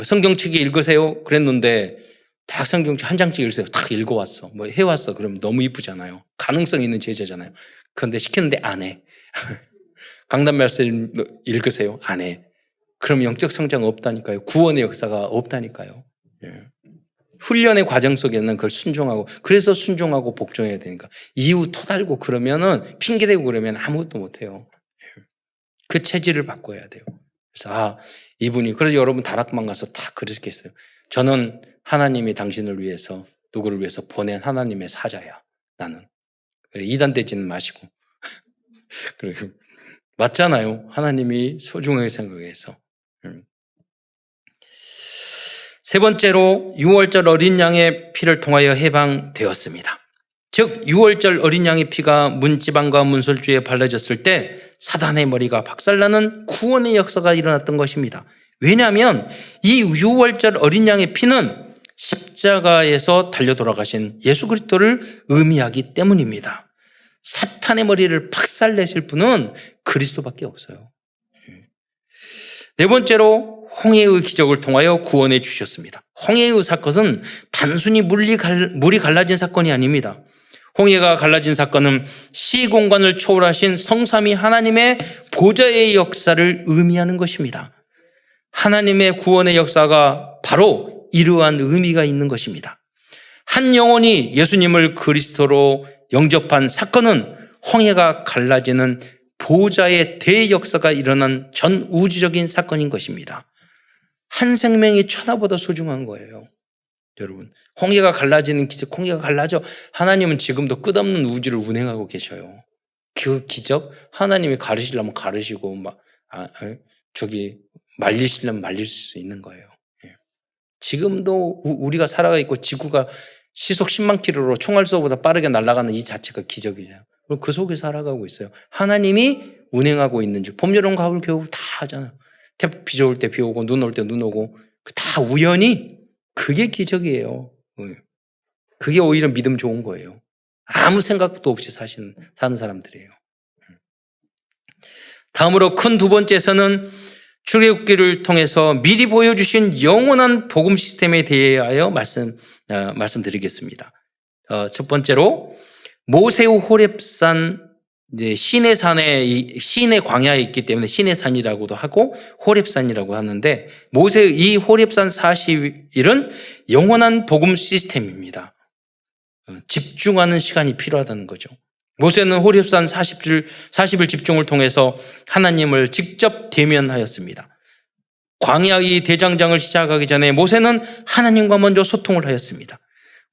성경책 읽으세요? 그랬는데 다 성경책 한 장씩 읽으세요. 다 읽어왔어. 해왔어. 그러면 너무 이쁘잖아요. 가능성 있는 제자잖아요. 그런데 시키는데 안 해. 강단 말씀 읽으세요? 안 해. 그럼 영적 성장 없다니까요. 구원의 역사가 없다니까요. 훈련의 과정 속에는 그걸 순종하고, 그래서 순종하고 복종해야 되니까. 이유 터달고 그러면은, 핑계대고 그러면 아무것도 못해요. 그 체질을 바꿔야 돼요. 그래서 이분이, 그래서 여러분 다락방 가서 다 그러시겠어요. 저는 하나님이 당신을 위해서, 누구를 위해서 보낸 하나님의 사자야. 나는. 그래, 이단되지는 마시고. 그리고 맞잖아요. 하나님이 소중하게 생각해서. 세 번째로 6월절 어린 양의 피를 통하여 해방되었습니다. 즉 6월절 어린 양의 피가 문지방과 문설주에 발라졌을 때 사단의 머리가 박살나는 구원의 역사가 일어났던 것입니다. 왜냐하면 이 6월절 어린 양의 피는 십자가에서 달려 돌아가신 예수 그리스도를 의미하기 때문입니다. 사탄의 머리를 박살내실 분은 그리스도밖에 없어요. 네 번째로 홍해의 기적을 통하여 구원해 주셨습니다. 홍해의 사건은 단순히 물이 갈라진 사건이 아닙니다. 홍해가 갈라진 사건은 시공간을 초월하신 성삼위 하나님의 보좌의 역사를 의미하는 것입니다. 하나님의 구원의 역사가 바로 이러한 의미가 있는 것입니다. 한 영혼이 예수님을 그리스도로 영접한 사건은 홍해가 갈라지는 보좌의 대역사가 일어난 전 우주적인 사건인 것입니다. 한 생명이 천하보다 소중한 거예요. 여러분, 홍해가 갈라지는 기적, 홍해가 갈라져. 하나님은 지금도 끝없는 우주를 운행하고 계셔요. 그 기적, 하나님이 가르시려면 가르시고, 말리시려면 말릴 수 있는 거예요. 지금도 우리가 살아가 있고 지구가 시속 10만 킬로로 총알 쏘보다 빠르게 날아가는 이 자체가 기적이죠. 그 속에 살아가고 있어요. 하나님이 운행하고 있는 줄. 봄, 여름, 가을, 겨울 다 하잖아요. 비 좋을 때 비 오고 눈 올 때 눈 오고 다 우연히 그게 기적이에요. 그게 오히려 믿음 좋은 거예요. 아무 생각도 없이 사는 사람들이에요. 다음으로 큰 두 번째에서는 출애굽기를 통해서 미리 보여주신 영원한 복음 시스템에 대하여 말씀드리겠습니다. 첫 번째로 모세의 호렙산, 이제 신의 광야에 있기 때문에 신의 산이라고도 하고 호렙산이라고 하는데, 모세의 이 호렙산 40일은 영원한 복음 시스템입니다. 집중하는 시간이 필요하다는 거죠. 모세는 호렙산 40일 집중을 통해서 하나님을 직접 대면하였습니다. 광야의 대장장을 시작하기 전에 모세는 하나님과 먼저 소통을 하였습니다.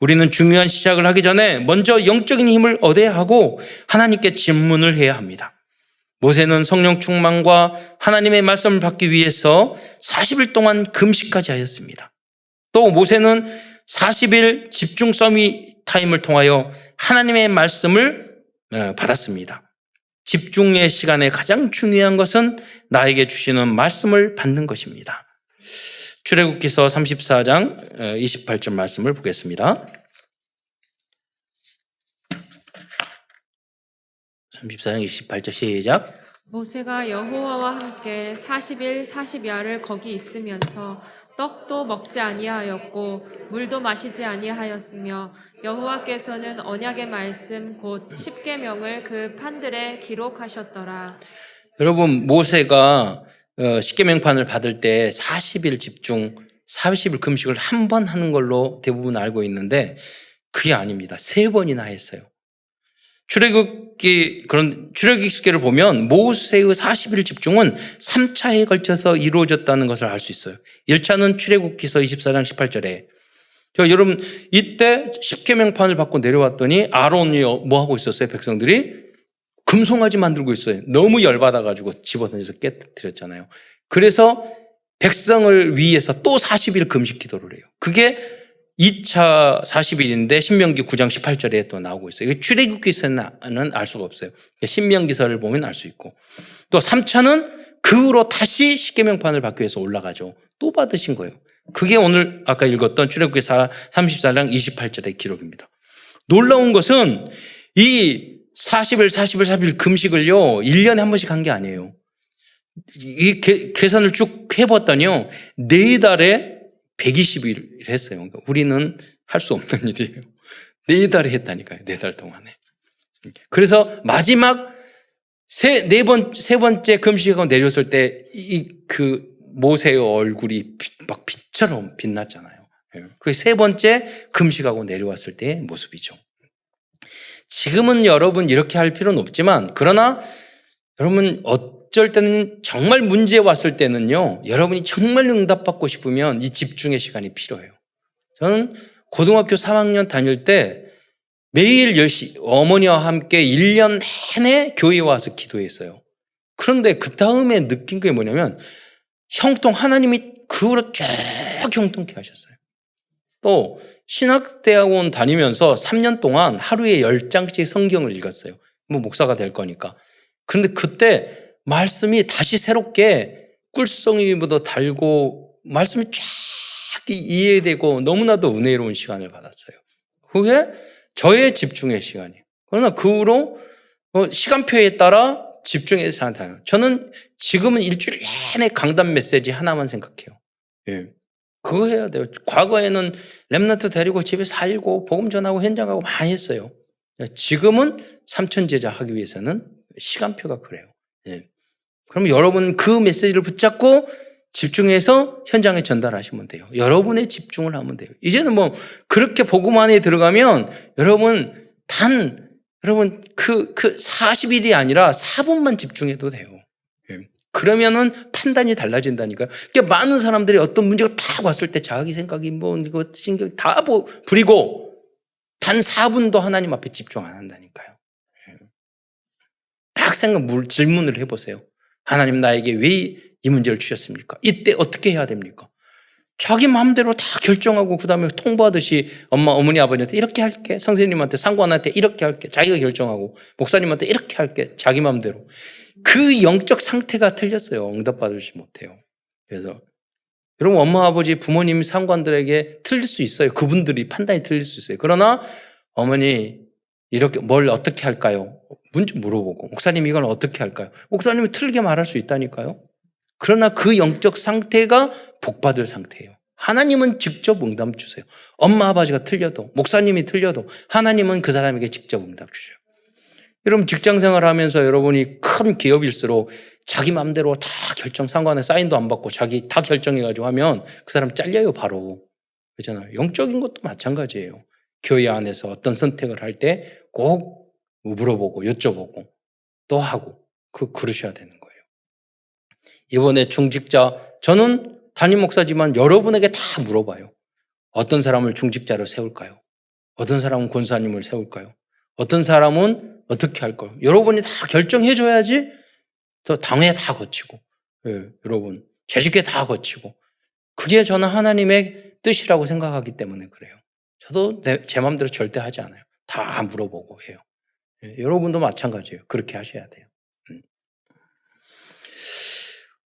우리는 중요한 시작을 하기 전에 먼저 영적인 힘을 얻어야 하고 하나님께 질문을 해야 합니다. 모세는 성령 충만과 하나님의 말씀을 받기 위해서 40일 동안 금식까지 하였습니다. 또 모세는 40일 집중 서밋 타임을 통하여 하나님의 말씀을 받았습니다. 집중의 시간에 가장 중요한 것은 나에게 주시는 말씀을 받는 것입니다. 출애굽기서 34장 28절 말씀을 보겠습니다. 34장 28절 시작. 모세가 여호와와 함께 40일 40야를 거기 있으면서 떡도 먹지 아니하였고 물도 마시지 아니하였으며 여호와께서는 언약의 말씀 곧 십계명을 그 판들에 기록하셨더라. 여러분, 모세가 십계명판을 받을 때 40일 집중, 40일 금식을 한 번 하는 걸로 대부분 알고 있는데 그게 아닙니다. 3번이나 했어요. 출애굽기를 보면 모세의 40일 집중은 3차에 걸쳐서 이루어졌다는 것을 알 수 있어요. 1차는 출애굽기서 24장 18절에 여러분, 이때 십계명판을 받고 내려왔더니 아론이 뭐 하고 있었어요? 백성들이 금송아지 만들고 있어요. 너무 열받아가지고 집어던져서 깨뜨렸잖아요. 그래서 백성을 위해서 또 40일 금식 기도를 해요. 그게 2차 40일인데 신명기 9장 18절에 또 나오고 있어요. 출애굽기서는 알 수가 없어요. 신명기서를 보면 알 수 있고, 또 3차는 그 후로 다시 십계명판을 받기 위해서 올라가죠. 또 받으신 거예요. 그게 오늘 아까 읽었던 출애굽기 34장 28절의 기록입니다. 놀라운 것은 이 40일 금식을요 1년에 한 번씩 한 게 아니에요. 이 계산을 쭉 해봤더니요 4달에 120일 했어요. 그러니까 우리는 할 수 없는 일이에요. 4달에 했다니까요. 4달 동안에. 그래서 마지막 세 번째 금식하고 내렸을 때 그 모세의 얼굴이 막 빛처럼 빛났잖아요. 그게 3번째 금식하고 내려왔을 때의 모습이죠. 지금은 여러분 이렇게 할 필요는 없지만, 그러나 여러분 어쩔 때는 정말 문제 왔을 때는요, 여러분이 정말 응답받고 싶으면 이 집중의 시간이 필요해요. 저는 고등학교 3학년 다닐 때 매일 10시 어머니와 함께 1년 내내 교회에 와서 기도했어요. 그런데 그 다음에 느낀 게 뭐냐면 하나님이 그 후로 쭉 형통케 하셨어요. 또 신학대학원 다니면서 3년 동안 하루에 10장씩 성경을 읽었어요. 뭐 목사가 될 거니까. 그런데 그때 말씀이 다시 새롭게 꿀송이보다 달고 말씀이 쫙 이해되고 너무나도 은혜로운 시간을 받았어요. 그게 저의 집중의 시간이에요. 그러나 그 후로 시간표에 따라 집중해서 사는. 저는 지금은 일주일 내내 강단 메시지 하나만 생각해요. 예. 그거 해야 돼요. 과거에는 렘넌트 데리고 집에 살고 복음 전하고 현장하고 많이 했어요. 지금은 삼천 제자 하기 위해서는 시간표가 그래요. 예. 그럼 여러분 그 메시지를 붙잡고 집중해서 현장에 전달하시면 돼요. 여러분의 집중을 하면 돼요. 이제는 뭐 그렇게 복음 안에 들어가면 여러분 그 40일이 아니라 4분만 집중해도 돼요. 예. 그러면은 판단이 달라진다니까요. 그러니까 많은 사람들이 어떤 문제가 딱 왔을 때 자기 생각이 뭐 이거 신경 다 부리고 단 4분도 하나님 앞에 집중 안 한다니까요. 예. 딱 질문을 해보세요. 하나님 나에게 왜 이 문제를 주셨습니까? 이때 어떻게 해야 됩니까? 자기 마음대로 다 결정하고 그 다음에 통보하듯이 어머니, 아버지한테 이렇게 할게. 선생님한테, 상관한테 이렇게 할게. 자기가 결정하고 목사님한테 이렇게 할게. 자기 마음대로. 그 영적 상태가 틀렸어요. 응답받지 못해요. 그래서 여러분 엄마, 아버지, 부모님, 상관들에게 틀릴 수 있어요. 그분들이 판단이 틀릴 수 있어요. 그러나 어머니 이렇게 뭘 어떻게 할까요? 문제 물어보고 목사님 이건 어떻게 할까요? 목사님이 틀리게 말할 수 있다니까요. 그러나 그 영적 상태가 복받을 상태예요. 하나님은 직접 응답 주세요. 엄마 아버지가 틀려도 목사님이 틀려도 하나님은 그 사람에게 직접 응답 주셔요. 여러분 직장생활 하면서 여러분이 큰 기업일수록 자기 마음대로 다 결정 상관에 사인도 안 받고 자기 다 결정해가지고 하면 그 사람 잘려요 바로. 그렇잖아요. 영적인 것도 마찬가지예요. 교회 안에서 어떤 선택을 할 때 꼭 물어보고 여쭤보고 또 하고 그러셔야 되는 거예요. 이번에 중직자, 저는 담임 목사지만 여러분에게 다 물어봐요. 어떤 사람을 중직자로 세울까요? 어떤 사람은 권사님을 세울까요? 어떤 사람은 어떻게 할까요? 여러분이 다 결정해 줘야지 또 당회 다 거치고, 예, 여러분 재직회 다 거치고, 그게 저는 하나님의 뜻이라고 생각하기 때문에 그래요. 저도 제 마음대로 절대 하지 않아요. 다 물어보고 해요. 예, 여러분도 마찬가지예요. 그렇게 하셔야 돼요.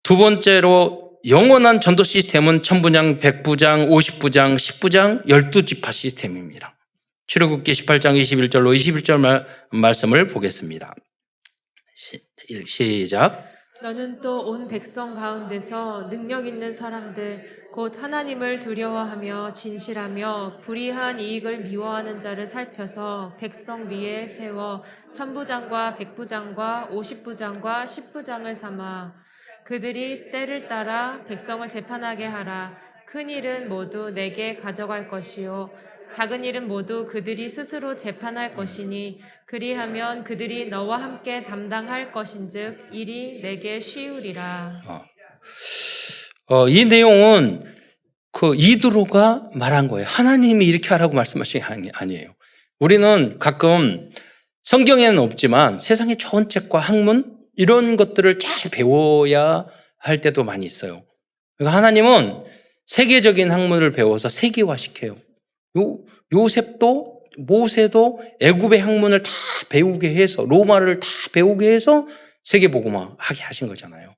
두 번째로 영원한 전도 시스템은 1000부장, 100부장, 50부장, 10부장, 12지파 시스템입니다. 출애굽기 18장 21절로 21절 말씀을 보겠습니다. 시작. 너는 또 온 백성 가운데서 능력 있는 사람들 곧 하나님을 두려워하며 진실하며 불의한 이익을 미워하는 자를 살펴서 백성 위에 세워 1000부장과 100부장과 50부장과 10부장을 삼아 그들이 때를 따라 백성을 재판하게 하라. 큰 일은 모두 내게 가져갈 것이요 작은 일은 모두 그들이 스스로 재판할 것이니 그리하면 그들이 너와 함께 담당할 것인즉 일이 내게 쉬우리라. 이 내용은 그 이드로가 말한 거예요. 하나님이 이렇게 하라고 말씀하신 게 아니에요. 우리는 가끔 성경에는 없지만 세상에 좋은 책과 학문 이런 것들을 잘 배워야 할 때도 많이 있어요. 그러니까 하나님은 세계적인 학문을 배워서 세계화시켜요. 요셉도 모세도 애굽의 학문을 다 배우게 해서 로마를 다 배우게 해서 세계복음화 하게 하신 거잖아요.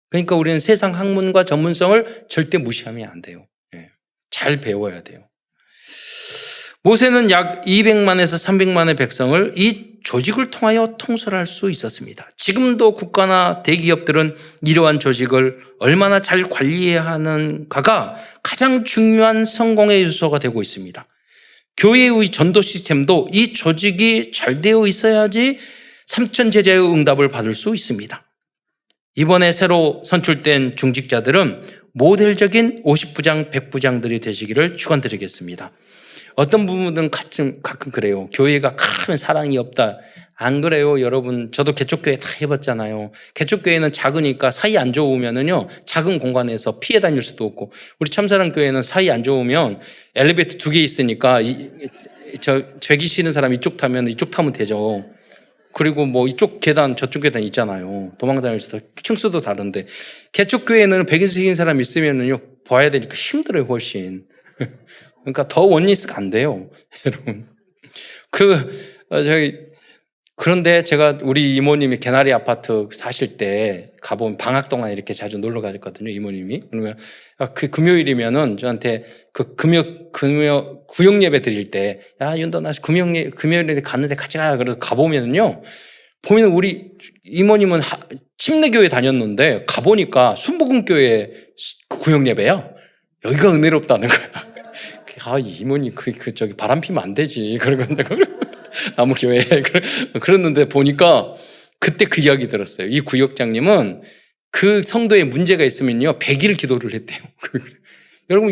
그러니까 우리는 세상 학문과 전문성을 절대 무시하면 안 돼요. 잘 배워야 돼요. 모세는 약 200만에서 300만의 백성을 이 조직을 통하여 통솔할 수 있었습니다. 지금도 국가나 대기업들은 이러한 조직을 얼마나 잘 관리해야 하는가가 가장 중요한 성공의 요소가 되고 있습니다. 교회의 전도 시스템도 이 조직이 잘 되어 있어야지 3000 제자의 응답을 받을 수 있습니다. 이번에 새로 선출된 중직자들은 모델적인 50부장, 100부장들이 되시기를 축원드리겠습니다. 어떤 부분은 가끔 그래요. 교회가 크면 사랑이 없다. 안 그래요, 여러분. 저도 개척교회 다 해봤잖아요. 개척교회는 작으니까 사이 안 좋으면은요, 작은 공간에서 피해 다닐 수도 없고, 우리 참사랑 교회는 사이 안 좋으면 엘리베이터 2개 있으니까, 되기 싫은 사람 이쪽 타면 이쪽 타면 되죠. 그리고 뭐 이쪽 계단, 저쪽 계단 있잖아요. 도망다닐 수도, 층수도 다른데. 개척교회는 100인승인 사람 있으면은요, 봐야 되니까 힘들어요, 훨씬. 그러니까 더 원리스가 안 돼요, 여러분. 그런데 제가 우리 이모님이 개나리 아파트 사실 때 가보면 방학 동안 이렇게 자주 놀러 가셨거든요, 이모님이. 그러면 그 금요일이면은 저한테 그 구역 예배 드릴 때, 야, 윤도나 금요일에 갔는데 같이 가. 그래서 가보면은요, 보면 우리 이모님은 침례교회 다녔는데 가보니까 순복음교회 구역 예배야. 여기가 은혜롭다는 거야. 아, 이모님 저기 바람 피면 안 되지. 그러고 내가 나무교회 그랬는데 보니까 그때 그 이야기 들었어요. 이 구역장님은 그 성도에 문제가 있으면요 100일 기도를 했대요. 여러분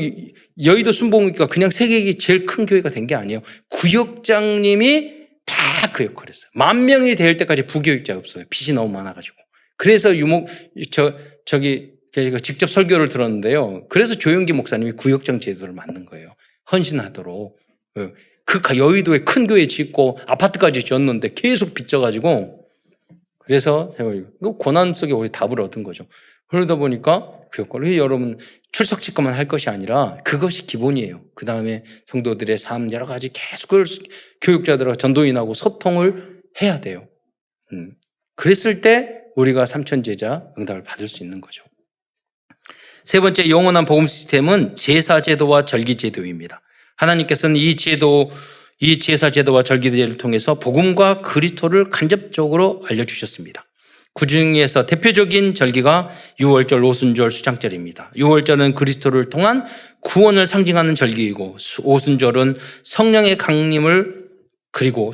여의도 순복음교회가 그냥 세계에 제일 큰 교회가 된 게 아니에요. 구역장님이 다 그 역할을 했어요. 10,000명이 될 때까지 부교육자가 없어요. 빚이 너무 많아가지고. 그래서 제가 직접 설교를 들었는데요. 그래서 조영기 목사님이 구역장 제도를 만든 거예요. 헌신하도록. 그 여의도에 큰 교회 짓고 아파트까지 지었는데 계속 빚져가지고 그래서 제가 고난 속에 우리 답을 얻은 거죠. 그러다 보니까 그 역할을 여러분 출석직거만 할 것이 아니라 그것이 기본이에요. 그 다음에 성도들의 삶 여러 가지 계속 교육자들과 전도인하고 소통을 해야 돼요. 그랬을 때 우리가 삼천제자 응답을 받을 수 있는 거죠. 세 번째 영원한 복음 시스템은 제사제도와 절기제도입니다. 하나님께서는 이 제사제도와 절기제도를 통해서 복음과 그리스도를 간접적으로 알려주셨습니다. 그 중에서 대표적인 절기가 유월절, 오순절, 수장절입니다. 유월절은 그리스도를 통한 구원을 상징하는 절기이고 오순절은 성령의 강림을 그리고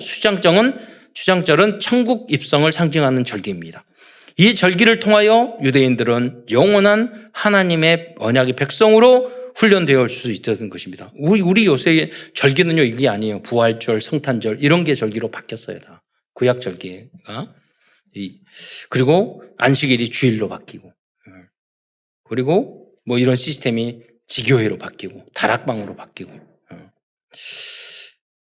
수장절은 천국 입성을 상징하는 절기입니다. 이 절기를 통하여 유대인들은 영원한 하나님의 언약의 백성으로 훈련되어 줄 수 있었던 것입니다. 우리 요새 절기는요 이게 아니에요. 부활절, 성탄절 이런 게 절기로 바뀌었어요. 다 구약 절기가. 그리고 안식일이 주일로 바뀌고 그리고 뭐 이런 시스템이 지교회로 바뀌고 다락방으로 바뀌고.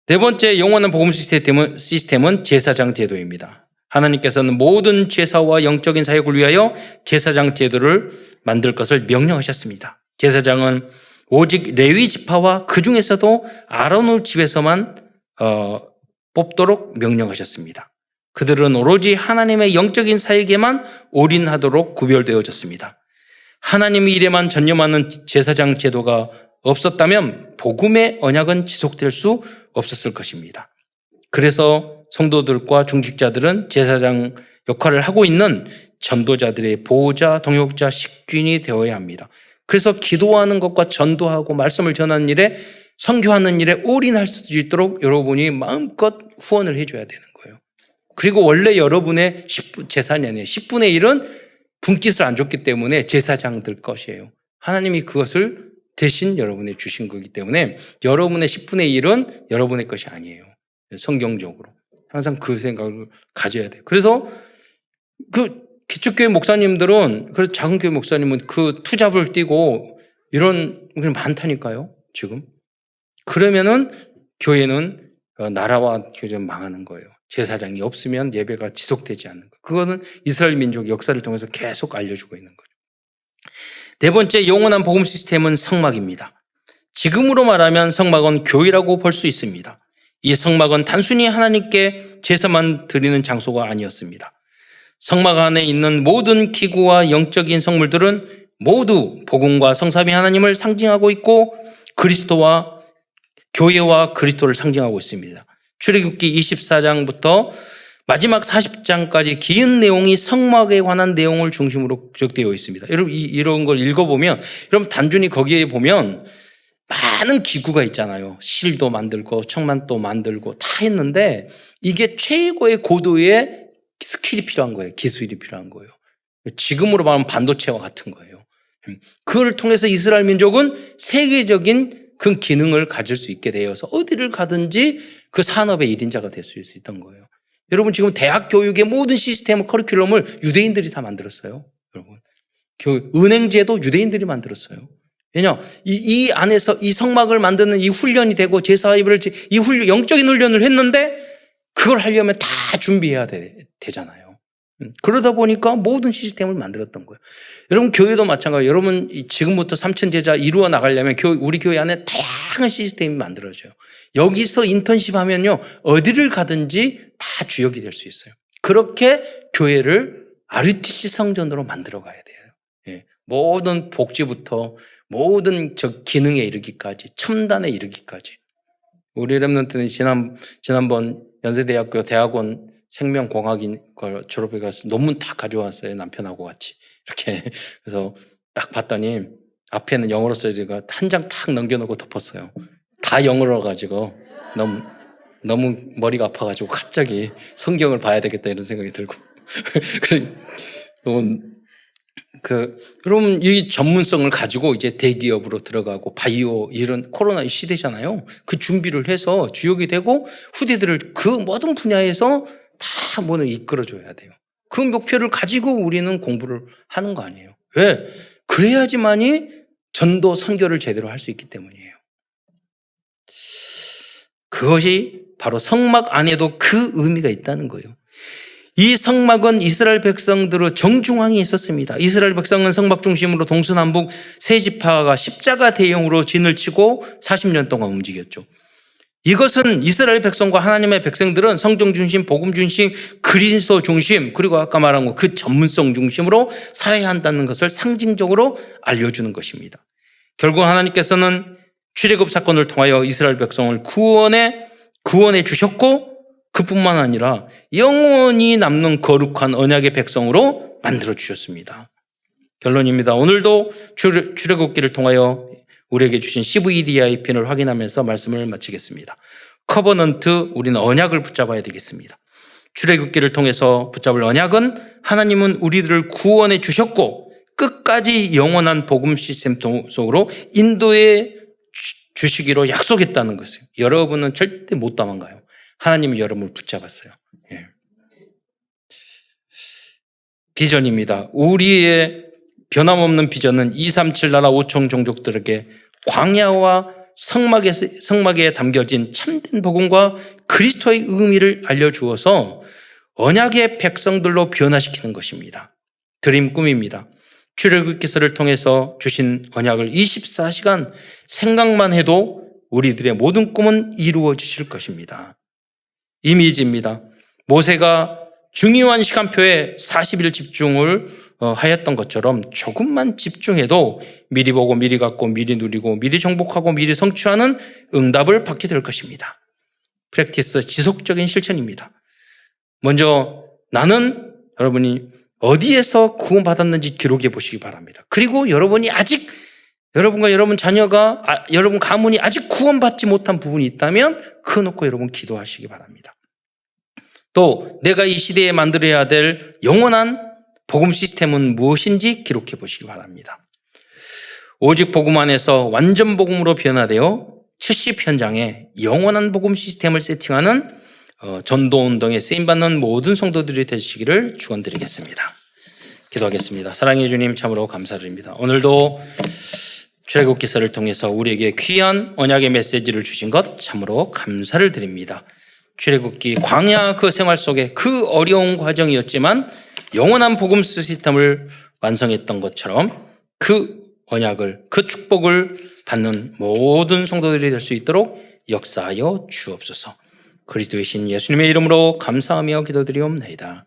네 번째 영원한 복음 시스템은 제사장 제도입니다. 하나님께서는 모든 제사와 영적인 사역을 위하여 제사장 제도를 만들 것을 명령하셨습니다. 제사장은 오직 레위 지파와 그 중에서도 아론의 집에서만 뽑도록 명령하셨습니다. 그들은 오로지 하나님의 영적인 사역에만 올인하도록 구별되어졌습니다. 하나님의 일에만 전념하는 제사장 제도가 없었다면 복음의 언약은 지속될 수 없었을 것입니다. 그래서 성도들과 중직자들은 제사장 역할을 하고 있는 전도자들의 보호자, 동역자, 식주인이 되어야 합니다. 그래서 기도하는 것과 전도하고 말씀을 전하는 일에 선교하는 일에 올인할 수 있도록 여러분이 마음껏 후원을 해줘야 되는 거예요. 그리고 원래 여러분의 재산이 아니에요. 10분의 1은 분깃을 안 줬기 때문에 제사장들 것이에요. 하나님이 그것을 대신 여러분에 주신 거기 때문에 여러분의 10분의 1은 여러분의 것이 아니에요. 성경적으로. 항상 그 생각을 가져야 돼요. 그래서 기초교회 목사님들은, 그래서 작은 교회 목사님은 그 투잡을 띄고 이런 게 많다니까요, 지금. 그러면은 교회는 나라와 교회는 망하는 거예요. 제사장이 없으면 예배가 지속되지 않는 거예요. 그거는 이스라엘 민족 역사를 통해서 계속 알려주고 있는 거죠. 네 번째 영원한 복음 시스템은 성막입니다. 지금으로 말하면 성막은 교회라고 볼 수 있습니다. 이 성막은 단순히 하나님께 제사만 드리는 장소가 아니었습니다. 성막 안에 있는 모든 기구와 영적인 성물들은 모두 복음과 성삼위 하나님을 상징하고 있고 그리스도와 교회와 그리스도를 상징하고 있습니다. 출애굽기 24장부터 마지막 40장까지 긴 내용이 성막에 관한 내용을 중심으로 기록되어 있습니다. 여러분 이런 걸 읽어보면 여러분 단순히 거기에 보면 많은 기구가 있잖아요. 실도 만들고 청만도 만들고 다 했는데 이게 최고의 고도의 스킬이 필요한 거예요. 기술이 필요한 거예요. 지금으로 말하면 반도체와 같은 거예요. 그걸 통해서 이스라엘 민족은 세계적인 그 기능을 가질 수 있게 되어서 어디를 가든지 그 산업의 1인자가 될 수 있었던 거예요. 여러분 지금 대학 교육의 모든 시스템, 커리큘럼을 유대인들이 다 만들었어요. 여러분 은행제도 유대인들이 만들었어요. 왜냐 이 안에서 이 성막을 만드는 이 훈련이 되고 제사입을 영적인 훈련을 했는데 그걸 하려면 다 준비해야 되잖아요. 그러다 보니까 모든 시스템을 만들었던 거예요. 여러분 교회도 마찬가지예요. 여러분 지금부터 삼천제자 이루어 나가려면 우리 교회 안에 다양한 시스템이 만들어져요. 여기서 인턴십 하면요 어디를 가든지 다 주역이 될 수 있어요. 그렇게 교회를 RUTC 성전으로 만들어 가야 돼요. 예. 모든 복지부터 모든 기능에 이르기까지 첨단에 이르기까지. 우리 렘넌트는 지난번 연세대학교 대학원 생명공학인 걸 졸업해 가서 논문 다 가져왔어요. 남편하고 같이. 이렇게. 그래서 딱 봤더니 앞에는 영어로 써있으니까 한 장 탁 넘겨놓고 덮었어요. 다 영어로 가지고 너무 머리가 아파가지고 갑자기 성경을 봐야 되겠다 이런 생각이 들고. 여러분 이 전문성을 가지고 이제 대기업으로 들어가고 바이오 이런 코로나 시대잖아요. 그 준비를 해서 주역이 되고 후대들을 그 모든 분야에서 다 뭐는 이끌어줘야 돼요. 그 목표를 가지고 우리는 공부를 하는 거 아니에요. 왜? 그래야지만이 전도 선교를 제대로 할 수 있기 때문이에요. 그것이 바로 성막 안에도 그 의미가 있다는 거예요. 이 성막은 이스라엘 백성들의 정중앙에 있었습니다. 이스라엘 백성은 성막 중심으로 동서남북 세 지파가 십자가 대형으로 진을 치고 40년 동안 움직였죠. 이것은 이스라엘 백성과 하나님의 백성들은 성경 중심, 복음 중심, 그리스도 중심, 그리고 아까 말한 그 전문성 중심으로 살아야 한다는 것을 상징적으로 알려주는 것입니다. 결국 하나님께서는 출애굽 사건을 통하여 이스라엘 백성을 구원해 주셨고 그뿐만 아니라 영원히 남는 거룩한 언약의 백성으로 만들어 주셨습니다. 결론입니다. 오늘도 출애굽기를 통하여 우리에게 주신 CVDIP를 확인하면서 말씀을 마치겠습니다. 커버넌트, 우리는 언약을 붙잡아야 되겠습니다. 출애굽기를 통해서 붙잡을 언약은 하나님은 우리들을 구원해 주셨고 끝까지 영원한 복음 시스템 속으로 인도해 주시기로 약속했다는 것이에요. 여러분은 절대 못 도망가요. 하나님이 여러분을 붙잡았어요. 예. 비전입니다. 우리의 변함없는 비전은 237 나라 5천 종족들에게 광야와 성막에 담겨진 참된 복음과 그리스도의 의미를 알려주어서 언약의 백성들로 변화시키는 것입니다. 드림 꿈입니다. 출애굽기서를 통해서 주신 언약을 24시간 생각만 해도 우리들의 모든 꿈은 이루어지실 것입니다. 이미지입니다. 모세가 중요한 시간표에 40일 집중을 하였던 것처럼 조금만 집중해도 미리 보고 미리 갖고 미리 누리고 미리 정복하고 미리 성취하는 응답을 받게 될 것입니다. 프랙티스, 지속적인 실천입니다. 먼저 나는 여러분이 어디에서 구원받았는지 기록해 보시기 바랍니다. 그리고 여러분이 아직 여러분과 여러분 자녀가 여러분 가문이 아직 구원받지 못한 부분이 있다면 그거 놓고 여러분 기도하시기 바랍니다. 또 내가 이 시대에 만들어야 될 영원한 복음 시스템은 무엇인지 기록해 보시기 바랍니다. 오직 복음 안에서 완전 복음으로 변화되어 70 현장에 영원한 복음 시스템을 세팅하는 전도운동에 쓰임받는 모든 성도들이 되시기를 축원드리겠습니다. 기도하겠습니다. 사랑해 주님 참으로 감사드립니다. 오늘도 출애굽기서를 통해서 우리에게 귀한 언약의 메시지를 주신 것 참으로 감사를 드립니다. 출애굽기 광야 그 생활 속에 그 어려운 과정이었지만 영원한 복음 시스템을 완성했던 것처럼 그 언약을 그 축복을 받는 모든 성도들이 될 수 있도록 역사하여 주옵소서. 그리스도의 신 예수님의 이름으로 감사하며 기도드리옵나이다.